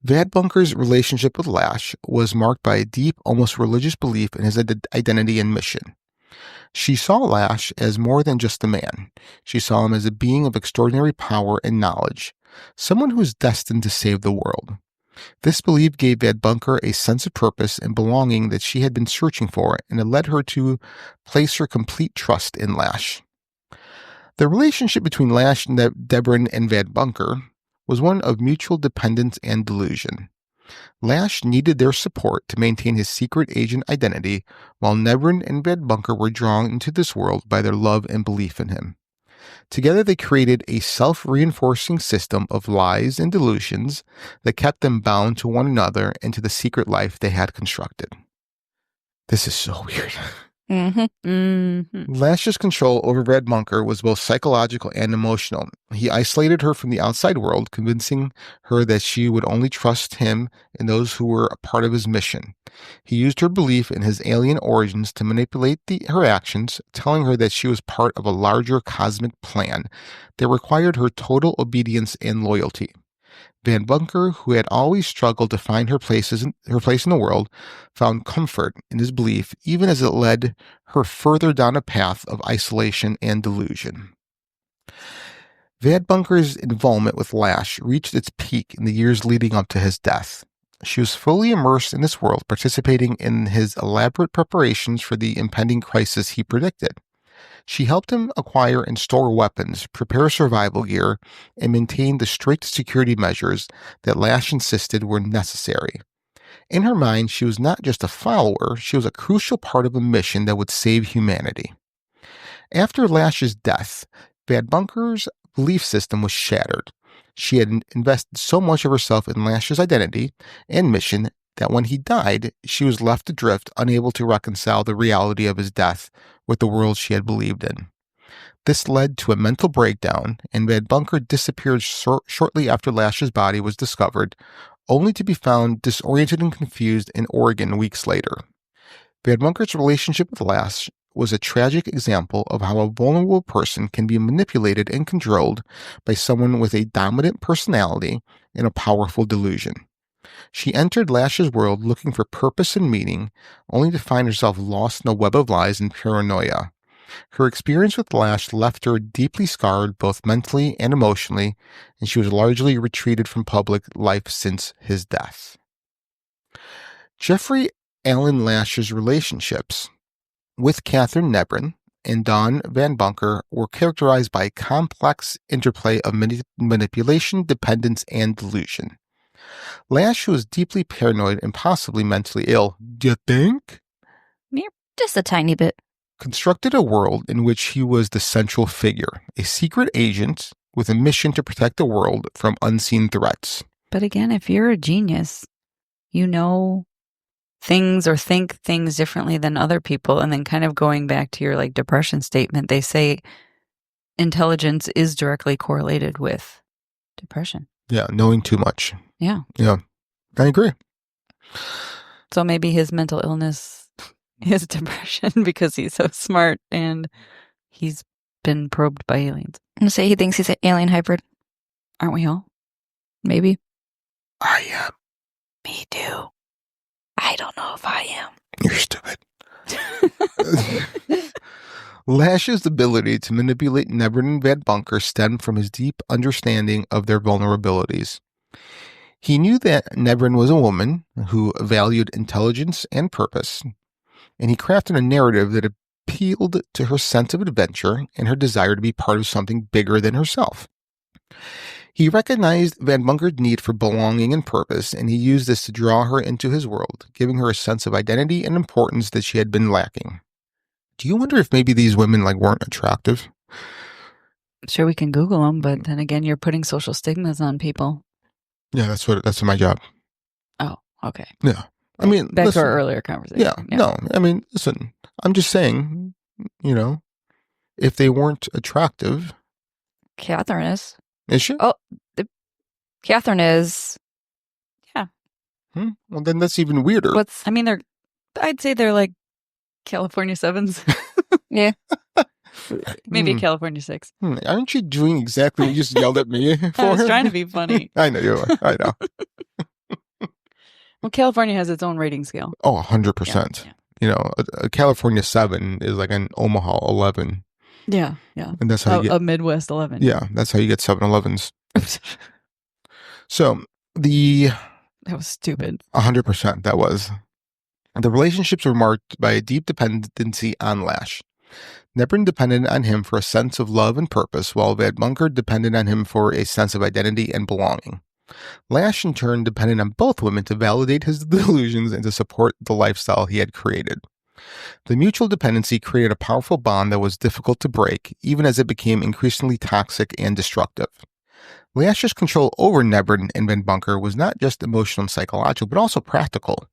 Vadbunker's relationship with Lash was marked by a deep, almost religious belief in his identity and mission. She saw Lash as more than just a man. She saw him as a being of extraordinary power and knowledge, someone who was destined to save the world. This belief gave Van Bunker a sense of purpose and belonging that she had been searching for, and it led her to place her complete trust in Lash. The relationship between Lash, Debrin, and Van Bunker was one of mutual dependence and delusion. Lash needed their support to maintain his secret agent identity, while Debrin and Van Bunker were drawn into this world by their love and belief in him. Together they created a self-reinforcing system of lies and delusions that kept them bound to one another and to the secret life they had constructed. This is so weird. Lash's control over Van Bunker was both psychological and emotional. He isolated her from the outside world, convincing her that she would only trust him and those who were a part of his mission. He used her belief in his alien origins to manipulate her actions, telling her that she was part of a larger cosmic plan that required her total obedience and loyalty. Van Bunker, who had always struggled to find her place in the world, found comfort in his belief, even as it led her further down a path of isolation and delusion. Van Bunker's involvement with Lash reached its peak in the years leading up to his death. She was fully immersed in this world, participating in his elaborate preparations for the impending crisis he predicted. She helped him acquire and store weapons, prepare survival gear, and maintain the strict security measures that Lash insisted were necessary. In her mind, she was not just a follower, she was a crucial part of a mission that would save humanity. After Lash's death, Van Bunker's belief system was shattered. She had invested so much of herself in Lash's identity and mission that when he died, she was left adrift, unable to reconcile the reality of his death with the world she had believed in. This led to a mental breakdown, and Van Bunker disappeared shortly after Lash's body was discovered, only to be found disoriented and confused in Oregon weeks later. Van Bunker's relationship with Lash was a tragic example of how a vulnerable person can be manipulated and controlled by someone with a dominant personality and a powerful delusion. She entered Lash's world looking for purpose and meaning, only to find herself lost in a web of lies and paranoia. Her experience with Lash left her deeply scarred both mentally and emotionally, and she was largely retreated from public life since his death. Jeffrey Allen Lash's relationships with Catherine Debrin and Don Van Bunker were characterized by a complex interplay of manipulation, dependence, and delusion. Lash was deeply paranoid and possibly mentally ill. Do you think? Just a tiny bit. Constructed a world in which he was the central figure, a secret agent with a mission to protect the world from unseen threats. But again, if you're a genius, you know things or think things differently than other people. And then kind of going back to your depression statement, they say intelligence is directly correlated with depression. Yeah, knowing too much. Yeah. Yeah, I agree. So maybe his mental illness is depression because he's so smart and he's been probed by aliens. I'm going to say he thinks he's an alien hybrid. Aren't we all? Maybe. I am. Me too. I don't know if I am. You're stupid. Lash's ability to manipulate Debrin and Van Bunker stemmed from his deep understanding of their vulnerabilities. He knew that Debrin was a woman who valued intelligence and purpose, and he crafted a narrative that appealed to her sense of adventure and her desire to be part of something bigger than herself. He recognized Van Bunker's need for belonging and purpose, and he used this to draw her into his world, giving her a sense of identity and importance that she had been lacking. Do you wonder if maybe these women weren't attractive? Sure, we can Google them, but then again, you're putting social stigmas on people. Yeah, that's my job. Oh, okay. Yeah. I mean, back listen, to our earlier conversation. Yeah, no, I mean, listen, I'm just saying, if they weren't attractive. Catherine is. Is she? Oh, Catherine is. Yeah. Well, then that's even weirder. I'd say they're like California 7s. Yeah. Maybe a California 6. Aren't you doing exactly what you just yelled at me for? I was trying to be funny. I know you are. I know. Well, California has its own rating scale. Oh, 100%. a California 7 is like an Omaha 11. Yeah. And that's how you get a Midwest 11. Yeah, that's how you get 7-Elevens. So that was stupid. 100% that was. The relationships were marked by a deep dependency on Lash. Nebrin depended on him for a sense of love and purpose, while Van Bunker depended on him for a sense of identity and belonging. Lash, in turn, depended on both women to validate his delusions and to support the lifestyle he had created. The mutual dependency created a powerful bond that was difficult to break, even as it became increasingly toxic and destructive. Lash's control over Nebrin and Van Bunker was not just emotional and psychological, but also practical.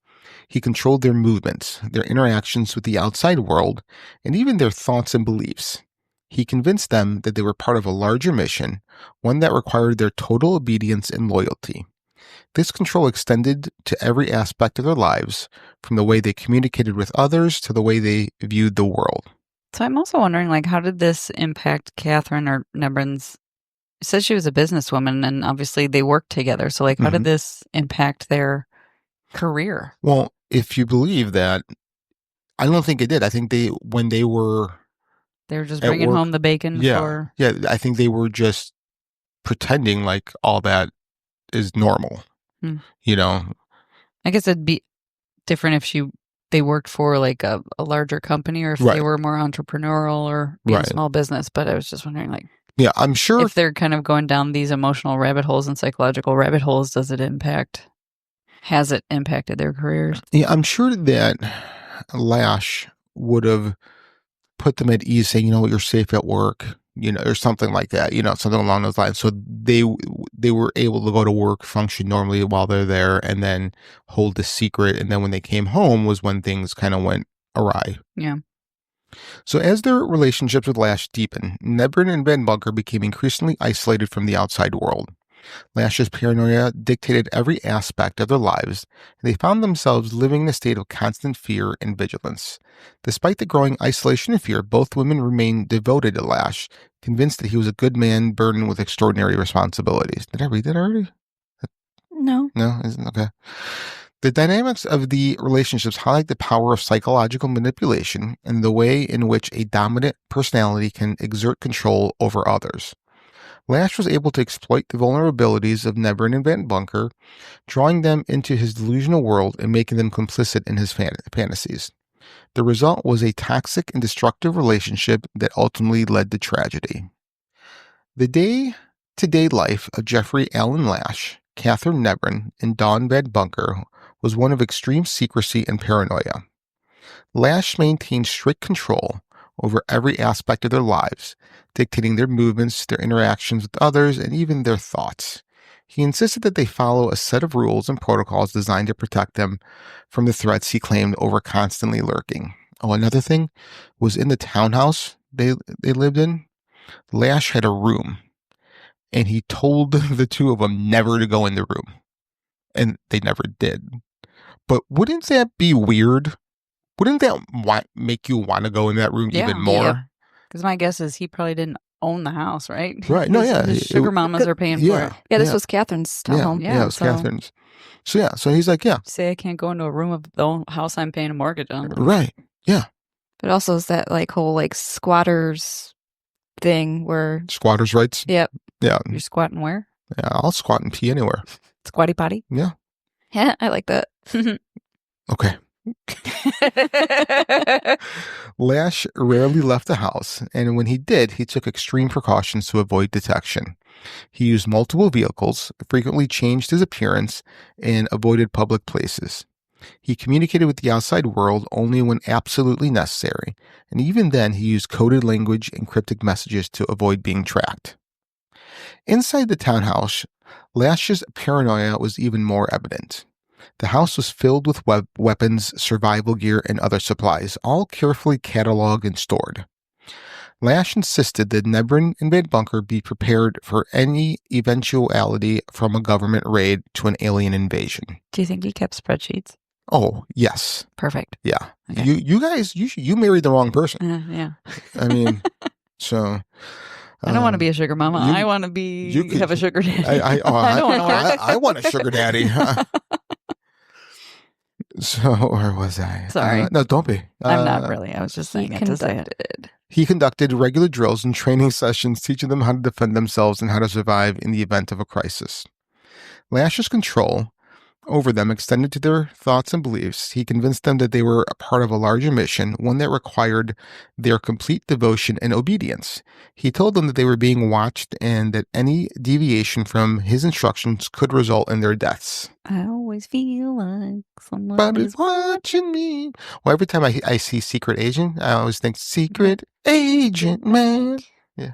He controlled their movements, their interactions with the outside world, and even their thoughts and beliefs. He convinced them that they were part of a larger mission, one that required their total obedience and loyalty. This control extended to every aspect of their lives, from the way they communicated with others to the way they viewed the world. So I'm also wondering, like, how did this impact Catherine or Nebrin's? It says she was a businesswoman, and obviously they worked together. So, like, how did this impact their career? Well, if you believe that, I don't think it did. I think when they were just bringing home the bacon for... Yeah, I think they were just pretending like all that is normal. I guess it'd be different if they worked for like a larger company, or if they were more entrepreneurial or a small business. But I was just wondering, like, yeah, I'm sure if they're kind of going down these emotional rabbit holes and psychological rabbit holes, has it impacted their careers? Yeah, I'm sure that Lash would have put them at ease, saying, you're safe at work, or something like that, something along those lines. So they were able to go to work, function normally while they're there, and then hold the secret. And then when they came home was when things kind of went awry. Yeah. So as their relationships with Lash deepened, Nebrin and Van Bunker became increasingly isolated from the outside world. Lash's paranoia dictated every aspect of their lives, and they found themselves living in a state of constant fear and vigilance. Despite the growing isolation and fear, both women remained devoted to Lash, convinced that he was a good man burdened with extraordinary responsibilities. Did I read that already? No. No? Okay. The dynamics of the relationships highlight the power of psychological manipulation and the way in which a dominant personality can exert control over others. Lash was able to exploit the vulnerabilities of Nebrin and Van Bunker, drawing them into his delusional world and making them complicit in his fantasies. The result was a toxic and destructive relationship that ultimately led to tragedy. The day-to-day life of Jeffrey Allen Lash, Catherine Nebrin, and Dawn Van Bunker was one of extreme secrecy and paranoia. Lash maintained strict control over every aspect of their lives, dictating their movements, their interactions with others, and even their thoughts. He insisted that they follow a set of rules and protocols designed to protect them from the threats he claimed were constantly lurking. Oh, another thing was in the townhouse they lived in, Lash had a room, and he told the two of them never to go in the room, and they never did. But wouldn't that be weird? Wouldn't that make you want to go in that room even more? Because my guess is he probably didn't own the house, right? Right. No, yeah. His sugar mamas are paying for it. Yeah, this was Catherine's townhome. Yeah, it was Catherine's. So he's like, say I can't go into a room of the house I'm paying a mortgage on. Right. Yeah. But also is that like whole like squatters thing where... Squatters' rights? Yep. Yeah. You're squatting where? Yeah, I'll squat and pee anywhere. Squatty potty? Yeah. Yeah, I like that. Okay. Lash rarely left the house, and when he did, he took extreme precautions to avoid detection. He used multiple vehicles, frequently changed his appearance, and avoided public places. He communicated with the outside world only when absolutely necessary, and even then he used coded language and cryptic messages to avoid being tracked. Inside the townhouse, Lash's paranoia was even more evident. The house was filled with weapons, survival gear, and other supplies, all carefully cataloged and stored. Lash insisted that Nebrin and Van Bunker be prepared for any eventuality from a government raid to an alien invasion. Do you think he kept spreadsheets? Oh, yes. Perfect. Yeah. Okay. You guys, you married the wrong person. Yeah. I mean, so... I don't want to be a sugar mama. I want to have a sugar daddy. I don't want to work. I want a sugar daddy. So, where was I? Sorry. No, don't be. I'm not really. I was just He saying it to say it. conducted. He conducted regular drills and training sessions, teaching them how to defend themselves and how to survive in the event of a crisis. Lash's control over them extended to their thoughts and beliefs. He convinced them that they were a part of a larger mission, one that required their complete devotion and obedience. He told them that they were being watched and that any deviation from his instructions could result in their deaths. I always feel like someone But is it's watching me. Well, every time I see Secret Agent, I always think Secret Agent, man. Yeah.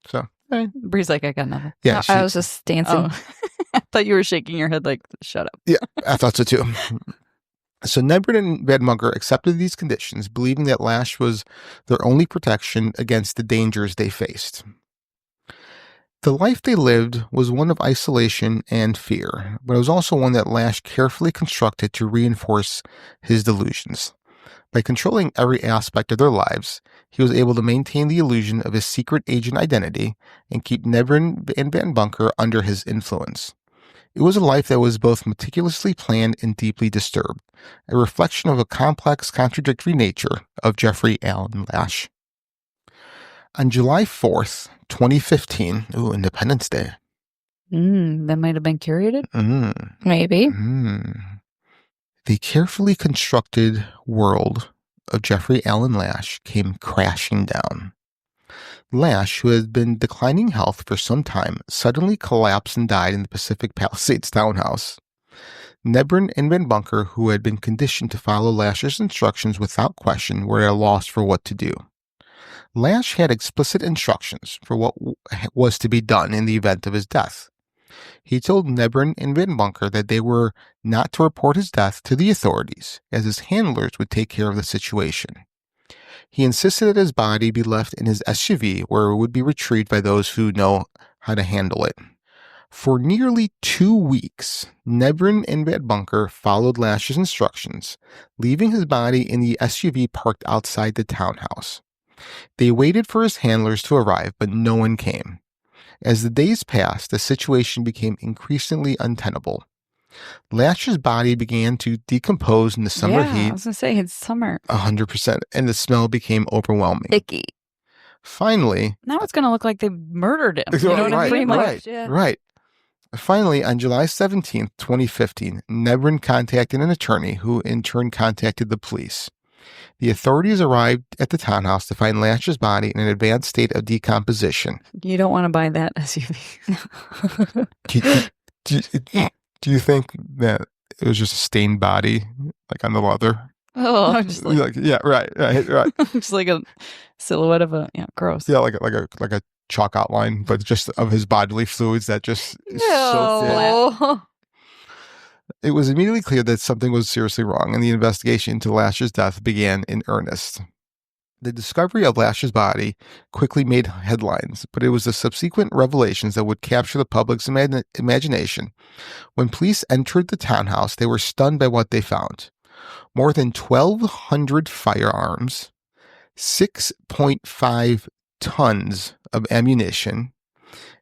So, Bree's like, I got nothing. yeah. I was just dancing. Oh. I thought you were shaking your head like, shut up. Yeah, I thought so too. So Nebrin and Vedmunker accepted these conditions, believing that Lash was their only protection against the dangers they faced. The life they lived was one of isolation and fear, but it was also one that Lash carefully constructed to reinforce his delusions. By controlling every aspect of their lives, he was able to maintain the illusion of his secret agent identity and keep Nebrin and Vedmunker under his influence. It was a life that was both meticulously planned and deeply disturbed, a reflection of a complex, contradictory nature of Jeffrey Allen Lash. On July 4th, 2015, Independence Day. That might have been curated. Maybe. The carefully constructed world of Jeffrey Allen Lash came crashing down. Lash, who had been declining health for some time, suddenly collapsed and died in the Pacific Palisades townhouse. Nebrin and Vedmunker, who had been conditioned to follow Lash's instructions without question, were at a loss for what to do. Lash had explicit instructions for what was to be done in the event of his death. He told Nebrin and Vedmunker that they were not to report his death to the authorities, as his handlers would take care of the situation. He insisted that his body be left in his SUV, where it would be retrieved by those who know how to handle it. For nearly 2 weeks, Nebrin and Vedmunker followed Lash's instructions, leaving his body in the SUV parked outside the townhouse. They waited for his handlers to arrive, but no one came. As the days passed, the situation became increasingly untenable. Lash's body began to decompose in the summer heat. I was going to say, it's summer. 100%, and the smell became overwhelming. Icky. Finally... Now it's going to look like they murdered him. You know what I mean? Right. Finally, on July 17th, 2015, Nebrin contacted an attorney who in turn contacted the police. The authorities arrived at the townhouse to find Lash's body in an advanced state of decomposition. You don't want to buy that SUV. Do you think that it was just a stained body, like on the leather? Oh, just like, right. just like a silhouette of gross. Yeah, like a chalk outline, but just of his bodily fluids that just soaked in. It was immediately clear that something was seriously wrong, and the investigation into Lash's death began in earnest. The discovery of Lash's body quickly made headlines, but it was the subsequent revelations that would capture the public's imagination. When police entered the townhouse, they were stunned by what they found. More than 1,200 firearms, 6.5 tons of ammunition,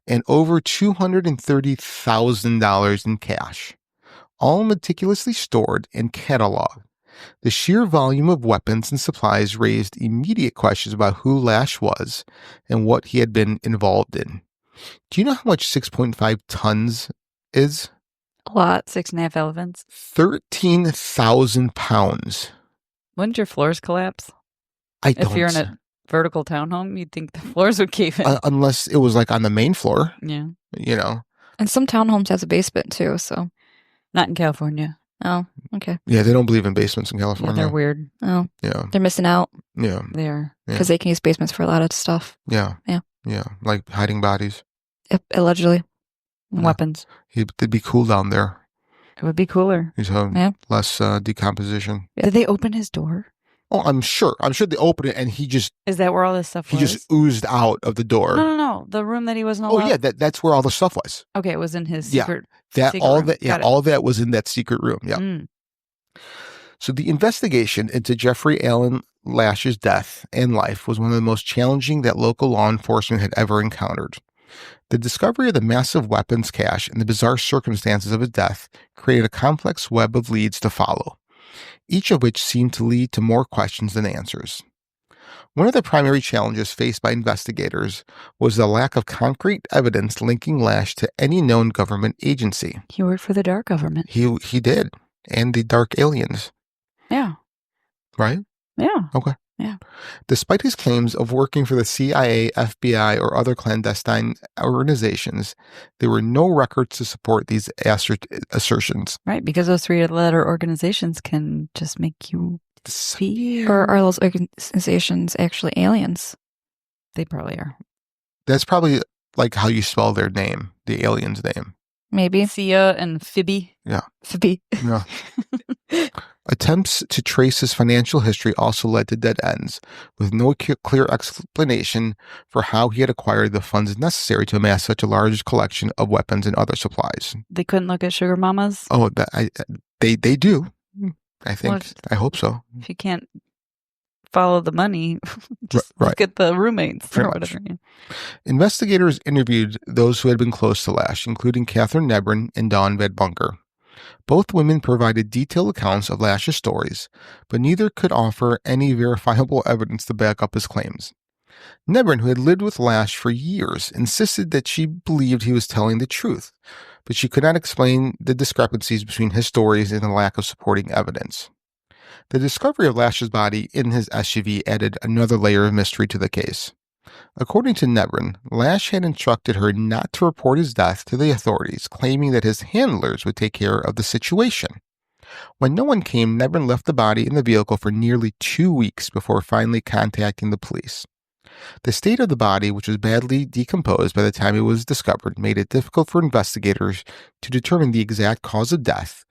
and over $230,000 in cash, all meticulously stored and cataloged. The sheer volume of weapons and supplies raised immediate questions about who Lash was and what he had been involved in. Do you know how much 6.5 tons is? A lot. 6.5 elephants. 13,000 pounds. Wouldn't your floors collapse? If you're in a vertical townhome, you'd think the floors would cave in. Unless it was like on the main floor. Yeah. You know. And some townhomes has a basement too, so. Not in California. Oh, okay. Yeah, they don't believe in basements in California. Yeah, they're weird. Oh. Yeah. They're missing out. Yeah. They are. Because they can use basements for a lot of stuff. Yeah. Yeah. Yeah. Like hiding bodies. Yep, allegedly. Weapons. It'd be cool down there. It would be cooler. You'd have less decomposition. Did they open his door? Oh, I'm sure they opened it and he just... Is that where all this stuff was? He just oozed out of the door. No. The room that he wasn't allowed. Oh, yeah, that's where all the stuff was. Okay, it was in his secret all room. all that was in that secret room. Yeah. So the investigation into Jeffrey Allen Lash's death and life was one of the most challenging that local law enforcement had ever encountered. The discovery of the massive weapons cache and the bizarre circumstances of his death created a complex web of leads to follow. each of which seemed to lead to more questions than answers. One of the primary challenges faced by investigators was the lack of concrete evidence linking Lash to any known government agency. He worked for the dark government. He did, and the dark aliens, Yeah. right? Yeah. Okay. Yeah. Despite his claims of working for the CIA, FBI, or other clandestine organizations, there were no records to support these assertions. Right, because those three-letter organizations can just make you fear. Or are those organizations actually aliens? They probably are. That's probably like how you spell their name, the alien's name. Maybe. Thea and Phoebe. Yeah. Phoebe. Yeah. Attempts to trace his financial history also led to dead ends, with no clear explanation for how he had acquired the funds necessary to amass such a large collection of weapons and other supplies. They couldn't look at sugar mamas? Oh, they do. I think. Well, I hope so. If you can't follow the money, just Right. look at the roommates Pretty or much. whatever. Investigators interviewed those who had been close to Lash, including Catherine Nebrin and Dawn Van Bunker. Both women provided detailed accounts of Lash's stories, but neither could offer any verifiable evidence to back up his claims. Nebrin, who had lived with Lash for years, insisted that she believed he was telling the truth, but she could not explain the discrepancies between his stories and the lack of supporting evidence. The discovery of Lash's body in his SUV added another layer of mystery to the case. According to Nebrin, Lash had instructed her not to report his death to the authorities, claiming that his handlers would take care of the situation. When no one came, Nebrin left the body in the vehicle for nearly 2 weeks before finally contacting the police. The state of the body, which was badly decomposed by the time it was discovered, made it difficult for investigators to determine the exact cause of death,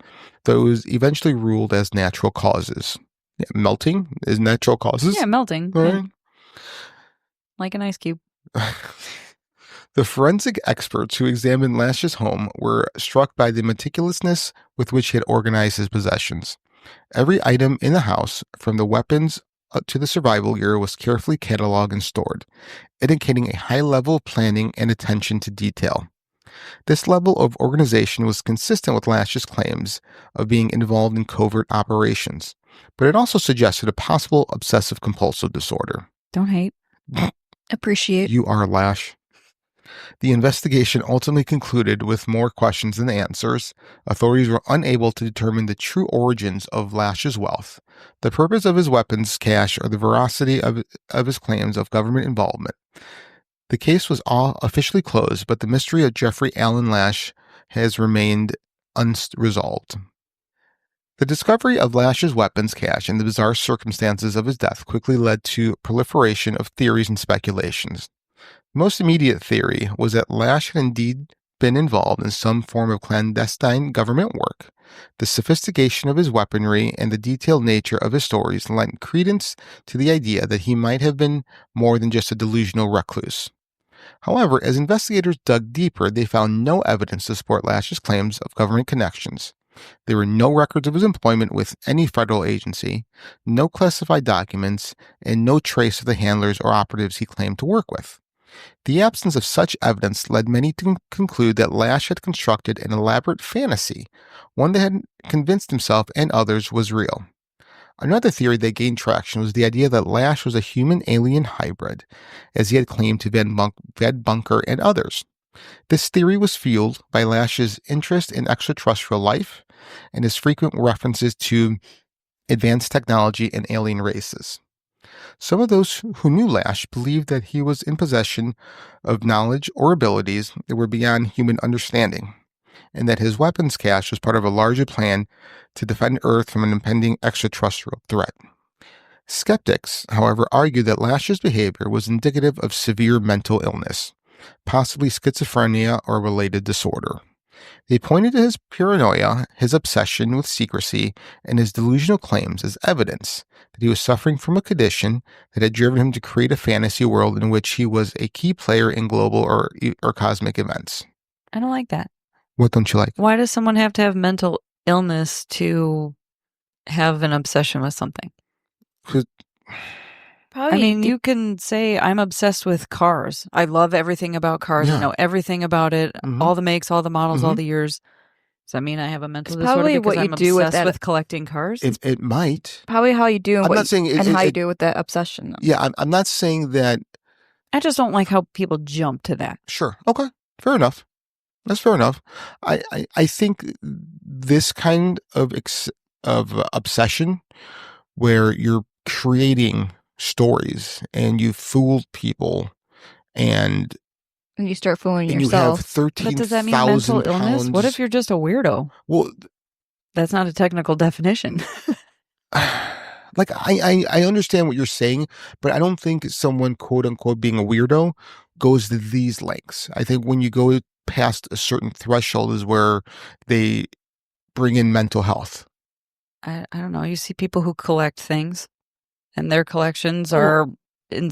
though it was eventually ruled as natural causes. Yeah, melting is natural causes? Yeah, melting. All Yeah. right. Like an ice cube. The forensic experts who examined Lash's home were struck by the meticulousness with which he had organized his possessions. Every item in the house, from the weapons to the survival gear, was carefully cataloged and stored, indicating a high level of planning and attention to detail. This level of organization was consistent with Lash's claims of being involved in covert operations, but it also suggested a possible obsessive-compulsive disorder. Don't hate. Appreciate. You are Lash. The investigation ultimately concluded with more questions than answers. Authorities were unable to determine the true origins of Lash's wealth, the purpose of his weapons cache, or the veracity of his claims of government involvement. The case was all officially closed, but the mystery of Jeffrey Allen Lash has remained unresolved. The discovery of Lash's weapons cache and the bizarre circumstances of his death quickly led to proliferation of theories and speculations. The most immediate theory was that Lash had indeed been involved in some form of clandestine government work. The sophistication of his weaponry and the detailed nature of his stories lent credence to the idea that he might have been more than just a delusional recluse. However, as investigators dug deeper, they found no evidence to support Lash's claims of government connections. There were no records of his employment with any federal agency, no classified documents, and no trace of the handlers or operatives he claimed to work with. The absence of such evidence led many to conclude that Lash had constructed an elaborate fantasy, one that had convinced himself and others was real. Another theory that gained traction was the idea that Lash was a human-alien hybrid, as he had claimed to Van Bunker and others. This theory was fueled by Lash's interest in extraterrestrial life and his frequent references to advanced technology and alien races. Some of those who knew Lash believed that he was in possession of knowledge or abilities that were beyond human understanding, and that his weapons cache was part of a larger plan to defend Earth from an impending extraterrestrial threat. Skeptics, however, argued that Lash's behavior was indicative of severe mental illness, possibly schizophrenia or a related disorder. They pointed to his paranoia, his obsession with secrecy, and his delusional claims as evidence that he was suffering from a condition that had driven him to create a fantasy world in which he was a key player in global or cosmic events. I don't like that. What don't you like? Why does someone have to have mental illness to have an obsession with something? Probably. I mean, you can say, I'm obsessed with cars. I love everything about cars. Yeah. I know everything about it, Mhm. all the makes, all the models, all Mhm. the years. Does that mean I have a mental It's disorder probably because what you I'm do with obsessed that- with collecting cars? It might. Probably how you do and I'm what not saying and how you do with that obsession. Yeah, I'm not saying that. I just don't like how people jump to that. Sure. Okay. Fair enough. That's fair enough. I think this kind of obsession where you're creating stories and you fooled people and you start fooling you yourself. have 13,000 But does that mean mental illness? What if you're just a weirdo? Well, that's not a technical definition. like I understand what you're saying, but I don't think someone quote unquote being a weirdo goes to these lengths. I think when you go past a certain threshold is where they bring in mental health. I don't know. You see people who collect things, and their collections are, in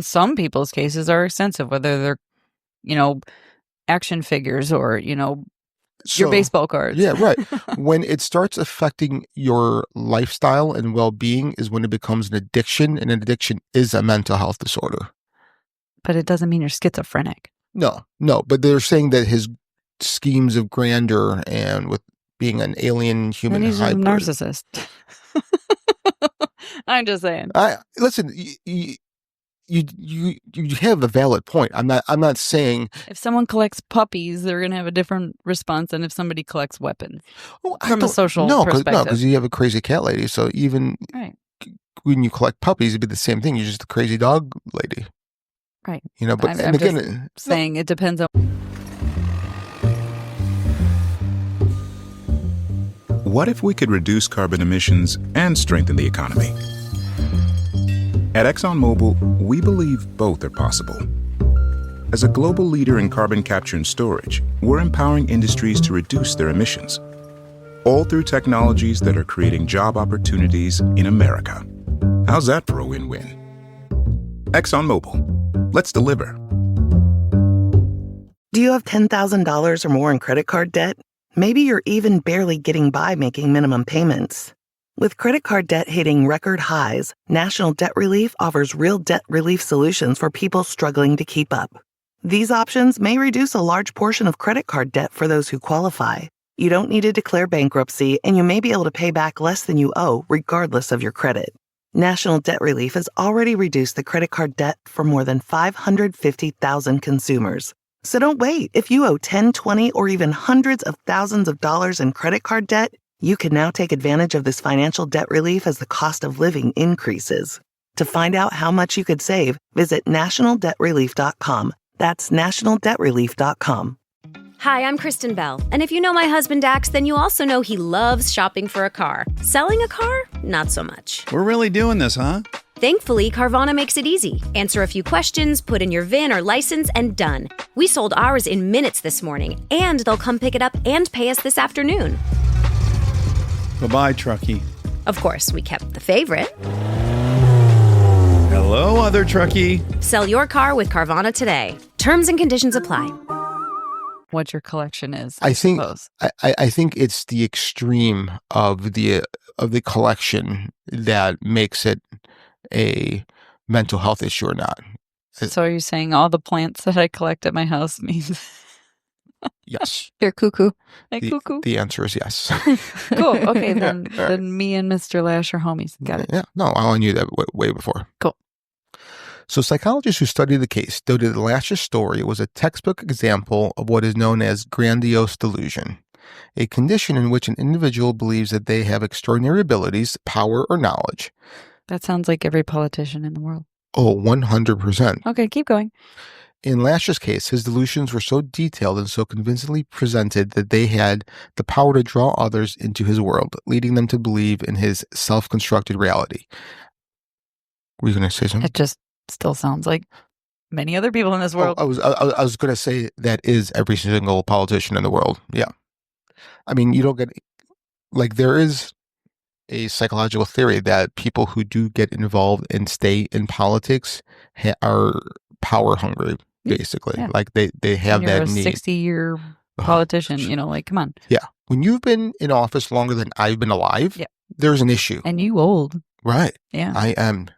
some people's cases, are extensive, whether they're, action figures or, your baseball cards. Yeah, right. When it starts affecting your lifestyle and well-being is when it becomes an addiction, and an addiction is a mental health disorder. But it doesn't mean you're schizophrenic. No, but they're saying that his schemes of grandeur and with being an alien human and he's hybrid. a narcissist. I'm just saying. Listen, you have a valid point. I'm not saying if someone collects puppies, they're going to have a different response than if somebody collects weapons from a social perspective. No, because you have a crazy cat lady. So even when you collect puppies, it'd be the same thing. You're just a crazy dog lady. Right. But I'm just saying it depends on. What if we could reduce carbon emissions and strengthen the economy? At ExxonMobil, we believe both are possible. As a global leader in carbon capture and storage, we're empowering industries to reduce their emissions, all through technologies that are creating job opportunities in America. How's that for a win-win? ExxonMobil. Let's deliver. Do you have $10,000 or more in credit card debt? Maybe you're even barely getting by making minimum payments. With credit card debt hitting record highs, National Debt Relief offers real debt relief solutions for people struggling to keep up. These options may reduce a large portion of credit card debt for those who qualify. You don't need to declare bankruptcy, and you may be able to pay back less than you owe, regardless of your credit. National Debt Relief has already reduced the credit card debt for more than 550,000 consumers. So don't wait. If you owe 10, 20, or even hundreds of thousands of dollars in credit card debt, you can now take advantage of this financial debt relief as the cost of living increases. To find out how much you could save, visit nationaldebtrelief.com. That's nationaldebtrelief.com. Hi, I'm Kristen Bell, and if you know my husband Dax, then you also know he loves shopping for a car. Selling a car? Not so much. We're really doing this, huh? Thankfully, Carvana makes it easy. Answer a few questions, put in your VIN or license, and done. We sold ours in minutes this morning, and they'll come pick it up and pay us this afternoon. Bye-bye, Truckee. Of course, we kept the favorite. Hello, other Truckee. Sell your car with Carvana today. Terms and conditions apply. What your collection is, I think. suppose. I think it's the extreme of the collection that makes it a mental health issue or not. So are you saying all the plants that I collect at my house means? Yes. You're cuckoo. Cuckoo. The answer is yes. Cool. Okay, then me and Mr. Lash are homies. Got it. Yeah. No, I knew that way before. Cool. So psychologists who studied the case noted that Lash's story was a textbook example of what is known as grandiose delusion, a condition in which an individual believes that they have extraordinary abilities, power, or knowledge. That sounds like every politician in the world. Oh, 100%. Okay, keep going. In Lash's case, his delusions were so detailed and so convincingly presented that they had the power to draw others into his world, leading them to believe in his self-constructed reality. Were you going to say something? It just still sounds like many other people in this world. I was going to say that is every single politician in the world. Yeah. I mean, you don't get, like, there is a psychological theory that people who do get involved and stay in politics are power hungry, basically. Yeah. Like they have You're that a need. 60-year politician, like, come on. Yeah. When you've been in office longer than I've been alive, there's an issue. And you old. Right. Yeah. I am.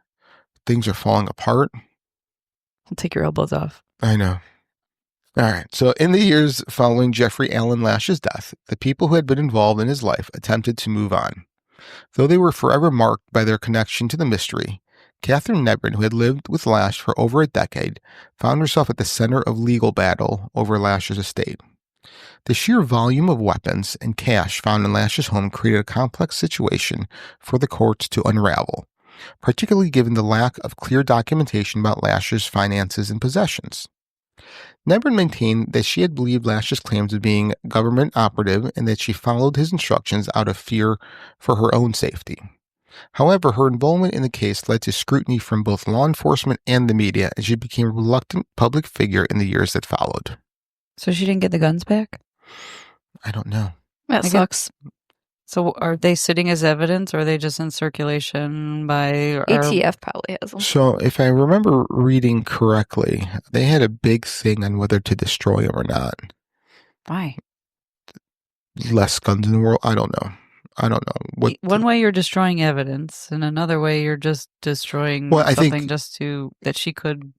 Things are falling apart. I'll take your elbows off. I know. All right. So in the years following Jeffrey Allen Lash's death, the people who had been involved in his life attempted to move on. Though they were forever marked by their connection to the mystery, Catherine Nebrin, who had lived with Lash for over a decade, found herself at the center of legal battle over Lash's estate. The sheer volume of weapons and cash found in Lash's home created a complex situation for the courts to unravel, particularly given the lack of clear documentation about Lash's finances and possessions. Nebrin maintained that she had believed Lash's claims of being government operative and that she followed his instructions out of fear for her own safety. However, her involvement in the case led to scrutiny from both law enforcement and the media, and she became a reluctant public figure in the years that followed. So she didn't get the guns back? I don't know. That sucks. So are they sitting as evidence, or are they just in circulation by... ATF probably has them. So if I remember reading correctly, they had a big thing on whether to destroy them or not. Why? Less guns in the world? I don't know. One way you're destroying evidence, and another way you're just destroying something just to that she could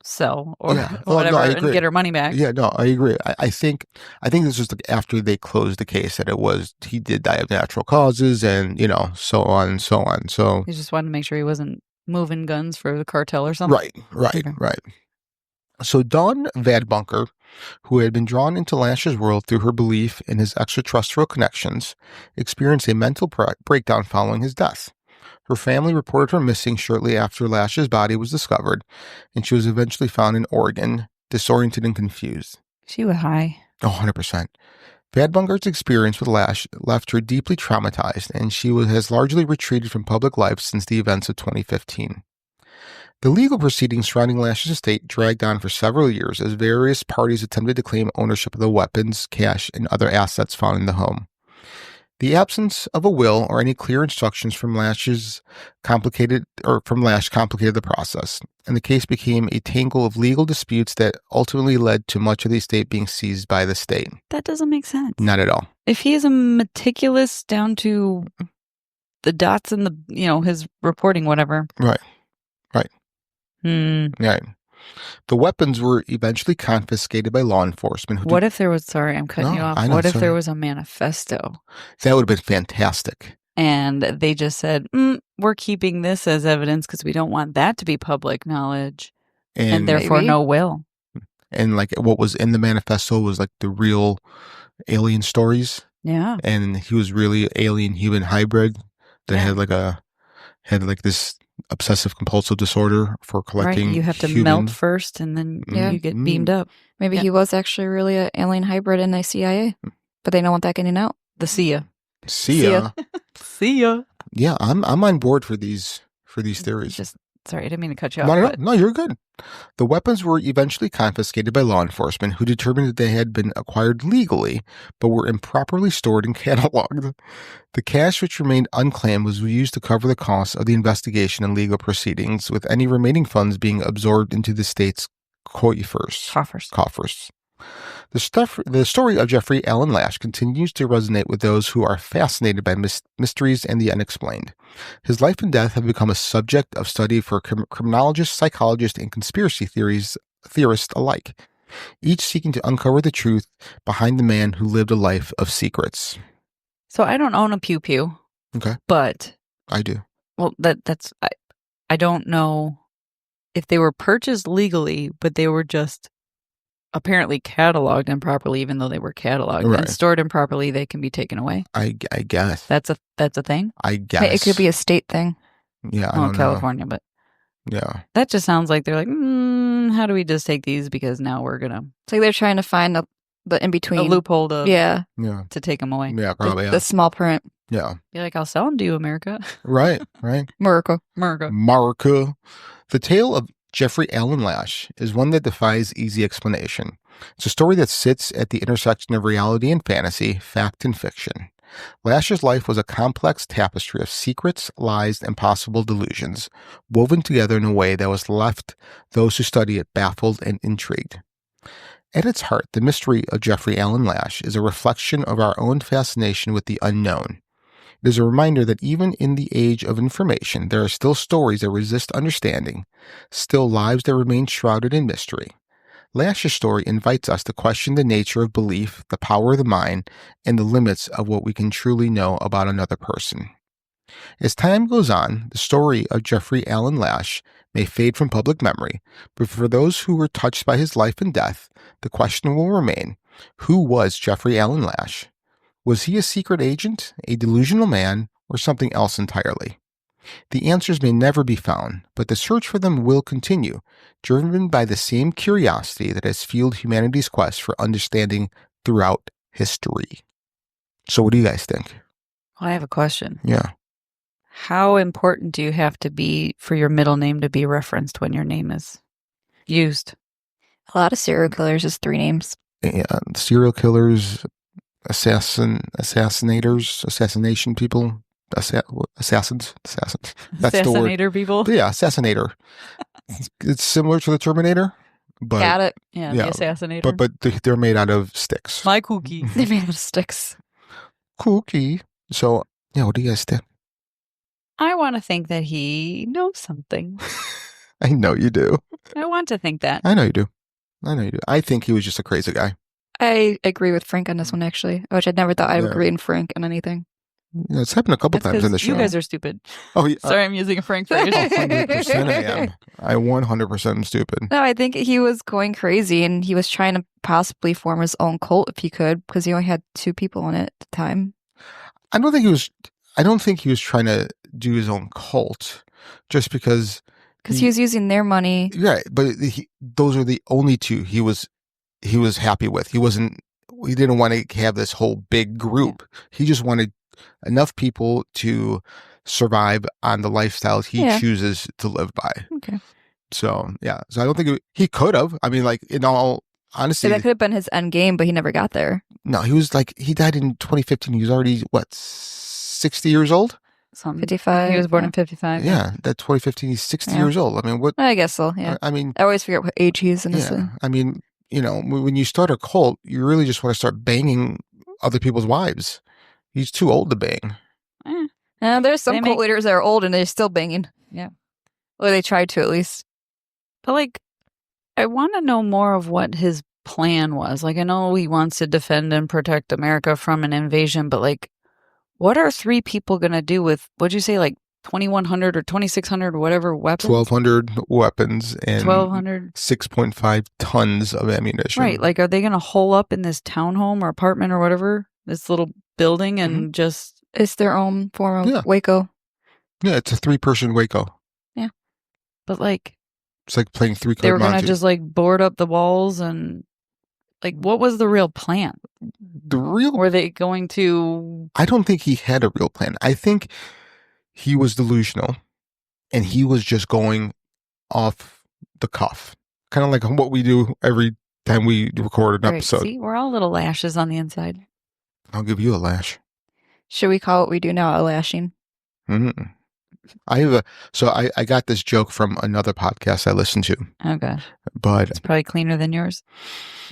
sell or whatever and get her money back. Yeah, no, I agree. I think this was after they closed the case that it was he did die of natural causes and so on and so on. So he just wanted to make sure he wasn't moving guns for the cartel or something. Right. So Dawn Vadbunker, who had been drawn into Lash's world through her belief in his extraterrestrial connections, experienced a mental breakdown following his death. Her family reported her missing shortly after Lash's body was discovered, and she was eventually found in Oregon, disoriented and confused. She was high. 100%. Vadbunker's experience with Lash left her deeply traumatized, and she has largely retreated from public life since the events of 2015. The legal proceedings surrounding Lash's estate dragged on for several years as various parties attempted to claim ownership of the weapons, cash, and other assets found in the home. The absence of a will or any clear instructions from Lash complicated the process, and the case became a tangle of legal disputes that ultimately led to much of the estate being seized by the state. That doesn't make sense. Not at all. If he is a meticulous down to the dots in the, his reporting, whatever. Right. Right. The weapons were eventually confiscated by law enforcement. What if there was, sorry, I'm cutting you off. What if there was a manifesto? That would have been fantastic. And they just said, we're keeping this as evidence because we don't want that to be public knowledge. And therefore no will. And what was in the manifesto was the real alien stories. Yeah. And he was really alien human hybrid that had this obsessive compulsive disorder for collecting. Right, you have to melt first and then you get beamed up. Maybe he was actually really an alien hybrid in the CIA, but they don't want that getting out. The CIA. CIA. CIA. Yeah, I'm on board for these theories. Sorry, I didn't mean to cut you off. No, you're good. The weapons were eventually confiscated by law enforcement, who determined that they had been acquired legally, but were improperly stored and cataloged. The cash which remained unclaimed was used to cover the costs of the investigation and legal proceedings, with any remaining funds being absorbed into the state's coffers. The story of Jeffrey Allen Lash continues to resonate with those who are fascinated by mysteries and the unexplained. His life and death have become a subject of study for criminologists, psychologists, and conspiracy theorists alike, each seeking to uncover the truth behind the man who lived a life of secrets. So I don't own a Pew Pew. Okay. But I do. Well, I don't know if they were purchased legally, but they were just apparently cataloged improperly, even though they were cataloged and stored improperly, they can be taken away. I guess that's a thing. I guess it could be a state thing. Yeah, I don't know. California, but yeah, that just sounds like they're like, how do we just take these because now we're gonna? It's like they're trying to find the in between, a loophole to to take them away. Yeah, probably the small print. Yeah, you're like, I'll sell them to you, America. Right. America. The tale of Jeffrey Allen Lash is one that defies easy explanation. It's a story that sits at the intersection of reality and fantasy, fact and fiction. Lash's life was a complex tapestry of secrets, lies, and possible delusions, woven together in a way that was left those who study it baffled and intrigued. At its heart, the mystery of Jeffrey Allen Lash is a reflection of our own fascination with the unknown. It is a reminder that even in the age of information, there are still stories that resist understanding, still lives that remain shrouded in mystery. Lash's story invites us to question the nature of belief, the power of the mind, and the limits of what we can truly know about another person. As time goes on, the story of Jeffrey Allen Lash may fade from public memory, but for those who were touched by his life and death, the question will remain, who was Jeffrey Allen Lash? Was he a secret agent, a delusional man, or something else entirely? The answers may never be found, but the search for them will continue, driven by the same curiosity that has fueled humanity's quest for understanding throughout history. So what do you guys think? Well, I have a question. Yeah. How important do you have to be for your middle name to be referenced when your name is used? A lot of serial killers is 3 names. Yeah, serial killers, assassination people, assassins. That's the word. Assassinator people? Yeah, assassinator. It's similar to the Terminator, but Got it. Yeah, yeah, the assassinator. but they're made out of sticks. My cookie. They're made out of sticks. Cookie. So yeah, what do you guys think? I want to think that he knows something. I know you do. I want to think that. I know you do. I think he was just a crazy guy. I agree with Frank on this one, actually, which I never thought I would Yeah. agree with Frank on anything. Yeah, it's happened a couple That's times in the 'cause show. you guys are stupid. Oh, yeah. Sorry, I'm using a Frank phrase. 100% I am. I 100% am stupid. No, I think he was going crazy and he was trying to possibly form his own cult if he could, because he only had 2 people in it at the time. I don't think he was trying to do his own cult just because Because he was using their money. right, but those are the only 2 he was happy with. He didn't want to have this whole big group. He just wanted enough people to survive on the lifestyle he chooses to live by. Okay. So, yeah. So I don't think he could have. I mean, like, in all honesty, So that could have been his end game, but he never got there. no, he died in 2015. He was already, 60 years old? 55. He was born in 55. Yeah, that 2015, he's 60 Yeah. years old. I mean, what? I guess so, yeah. I mean, I always forget what age he is in this yeah. thing. I mean, when you start a cult, you really just want to start banging other people's wives. He's too old to bang. There's some They cult make- leaders that are old and they're still banging. Yeah. Or they tried to, at least. But, like, I want to know more of what his plan was. Like, I know he wants to defend and protect America from an invasion, but, like, what are 3 people going to do with, what'd you say, like, 2,100 or 2,600 or whatever weapons? 1,200 weapons and 1,200. 6.5 tons of ammunition. Right. Like, are they going to hole up in this townhome or apartment or whatever, this little building, and just... It's their own form of Waco. Yeah, it's a 3-person Waco. Yeah. But, like... It's like playing 3-card They were going to Monty. just, like, board up the walls and... Like, what was the real plan? Were they going to... I don't think he had a real plan. I think he was delusional and he was just going off the cuff. Kind of like what we do every time we record an Right, episode. see, we're all little lashes on the inside. I'll give you a lash. Should we call what we do now a lashing? Mm-mm. I got this joke from another podcast I listened to, Okay. but It's probably cleaner than yours.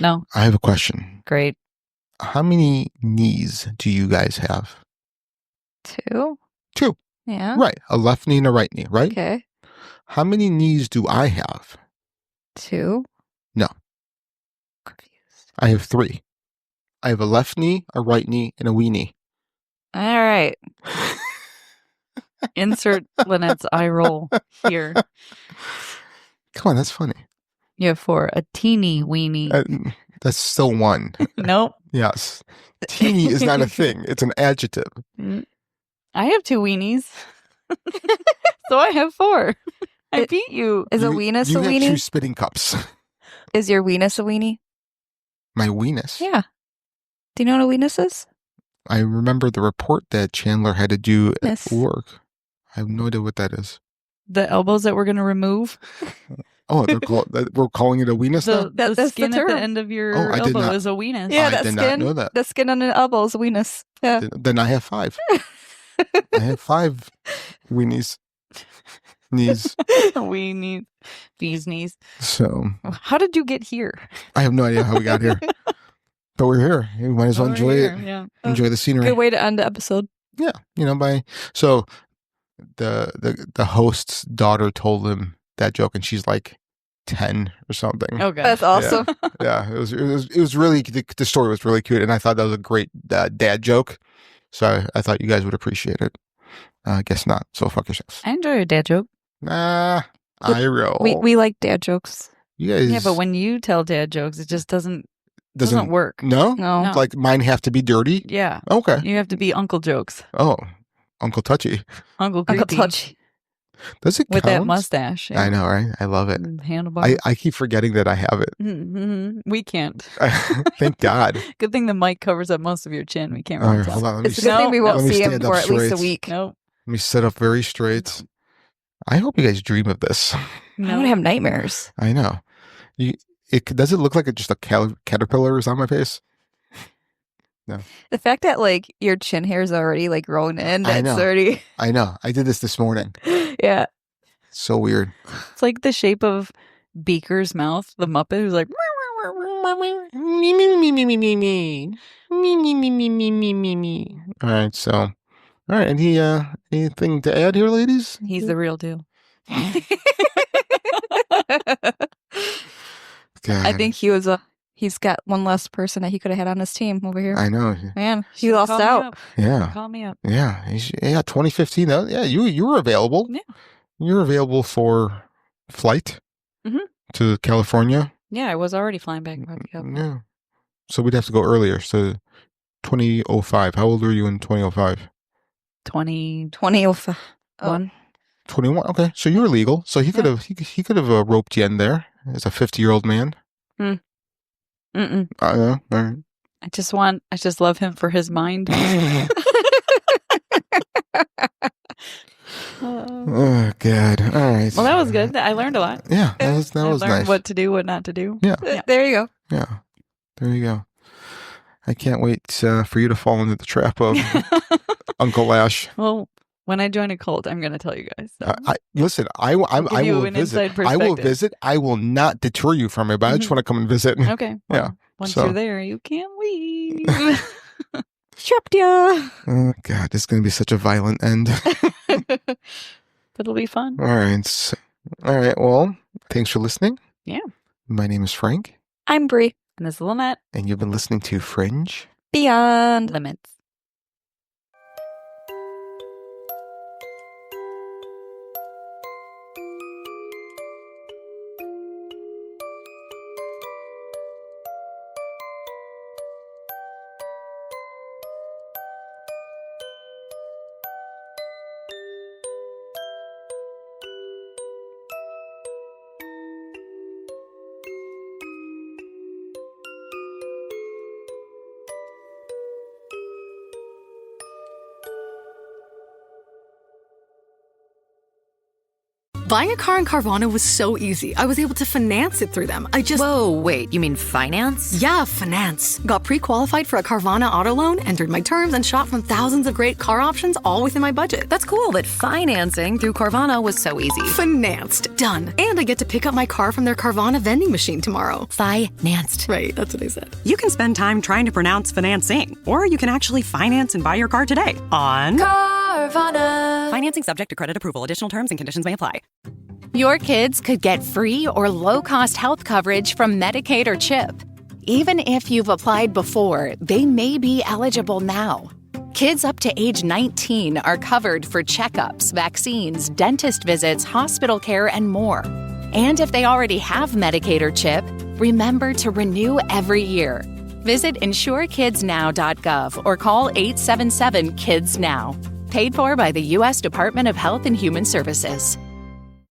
No? I have a question. Great. How many knees do you guys have? 2? 2. Yeah. Right. A left knee and a right knee, right? Okay. How many knees do I have? 2? No. I have 3. I have a left knee, a right knee, and a wee knee. All right. Insert Lynette's eye roll here. Come on, that's funny. You have 4. A teeny weeny. That's still 1. Nope. Yes. Teeny is not a thing. It's an adjective. I have 2 weenies. So I have 4. I beat you. Is a weenus you a have weenie? 2 spitting cups. Is your weenus a weenie? My weenus? Yeah. Do you know what a weenus is? I remember the report that Chandler had to do Yes. at work. I have no idea what that is. The elbows that we're going to remove. Oh, we're calling it a weenus now? The That's skin the at the term. end of your Oh, I did elbow not- is a weenus. Yeah, I that did not skin. know that. The skin on the elbow is a weenus. Yeah. Then I have 5. I have 5 weenies. Knees. Weenies. Bees knees. So How did you get here? I have no idea how we got here. But we're here. We might as well We're enjoy here, it. yeah. Enjoy the scenery. Good way to end the episode. Yeah, so the host's daughter told him that joke, and she's like, 10 or something. Oh, God. That's awesome. Yeah, it was really, the story was really cute, and I thought that was a great dad joke. So I thought you guys would appreciate it. I guess not. So fuck yourselves. I enjoy a dad joke. Nah, I roll. We like dad jokes. You guys, Yeah, but when you tell dad jokes, it just doesn't work. No? No. Like mine have to be dirty? Yeah. Okay. You have to be Uncle Jokes. Oh, Uncle Touchy. Uncle Creepy. Uncle Touch. Does it With count? that mustache. I know, right? I love it. Handlebar. I keep forgetting that I have it. Mm-hmm. We can't. Thank God. Good thing the mic covers up most of your chin. We can't All really right, tell. hold on. Let me It's a good thing we let won't me see him stand for up at least a straight. week. Nope. Let me sit up very straight. I hope you guys dream of this. I would have nightmares. I know. Does it look like just a caterpillar is on my face? No. The fact that like your chin hair is already like grown in, I that's know. already I know. I did this morning. yeah. So weird. It's like the shape of Beaker's mouth, the Muppet who's like, Me, me, me, me, me, me, me. Me, me, me, me, me, me, me, me. All right, so. All right, anything to add here, ladies? he's the real deal. God, I think he's got one less person that he could have had on his team over here. I know. Man, he lost Call me out. up. Yeah. Call me up. Yeah. 2015. Yeah, you were available. Yeah. You were available for flight to California. Yeah, I was already flying back. Yep. Yeah. So we'd have to go earlier. So 2005. How old were you in 2005? 2005. 21. Okay. So you were legal. So he could have he could have roped you in there as a 50-year-old man. Mm-mm. All right. I just love him for his mind. Oh God! All right. Well, that was good. I learned a lot. Yeah, that was I learned nice. what to do, what not to do. Yeah. There you go. Yeah, there you go. I can't wait for you to fall into the trap of Uncle Lash. Well, when I join a cult, I'm going to tell you guys. So. Listen. I give you will an visit. inside I will perspective. visit. I will not deter you from it, but I just want to come and visit. Okay. Well, Yeah. Once So- you're there, you can't leave. Trapped ya. Oh God, this is going to be such a violent end. But it'll be fun. All right. All right. Well, thanks for listening. Yeah. My name is Frank, I'm Bree. And this is Lynette. and you've been listening to Fringe. Beyond Limits. Buying a car in Carvana was so easy. I was able to finance it through them. Whoa, wait, you mean finance? Yeah, finance. Got pre-qualified for a Carvana auto loan, entered my terms, and shot from thousands of great car options all within my budget. That's cool that financing through Carvana was so easy. Financed. Done. And I get to pick up my car from their Carvana vending machine tomorrow. Financed. Right, that's what I said. You can spend time trying to pronounce financing, or you can actually finance and buy your car today on Carvana. Financing subject to credit approval. Additional terms and conditions may apply. Your kids could get free or low-cost health coverage from Medicaid or CHIP. Even if you've applied before, they may be eligible now. Kids up to age 19 are covered for checkups, vaccines, dentist visits, hospital care, and more. And if they already have Medicaid or CHIP, remember to renew every year. Visit insurekidsnow.gov or call 877-KIDS-NOW. Paid for by the U.S. Department of Health and Human Services.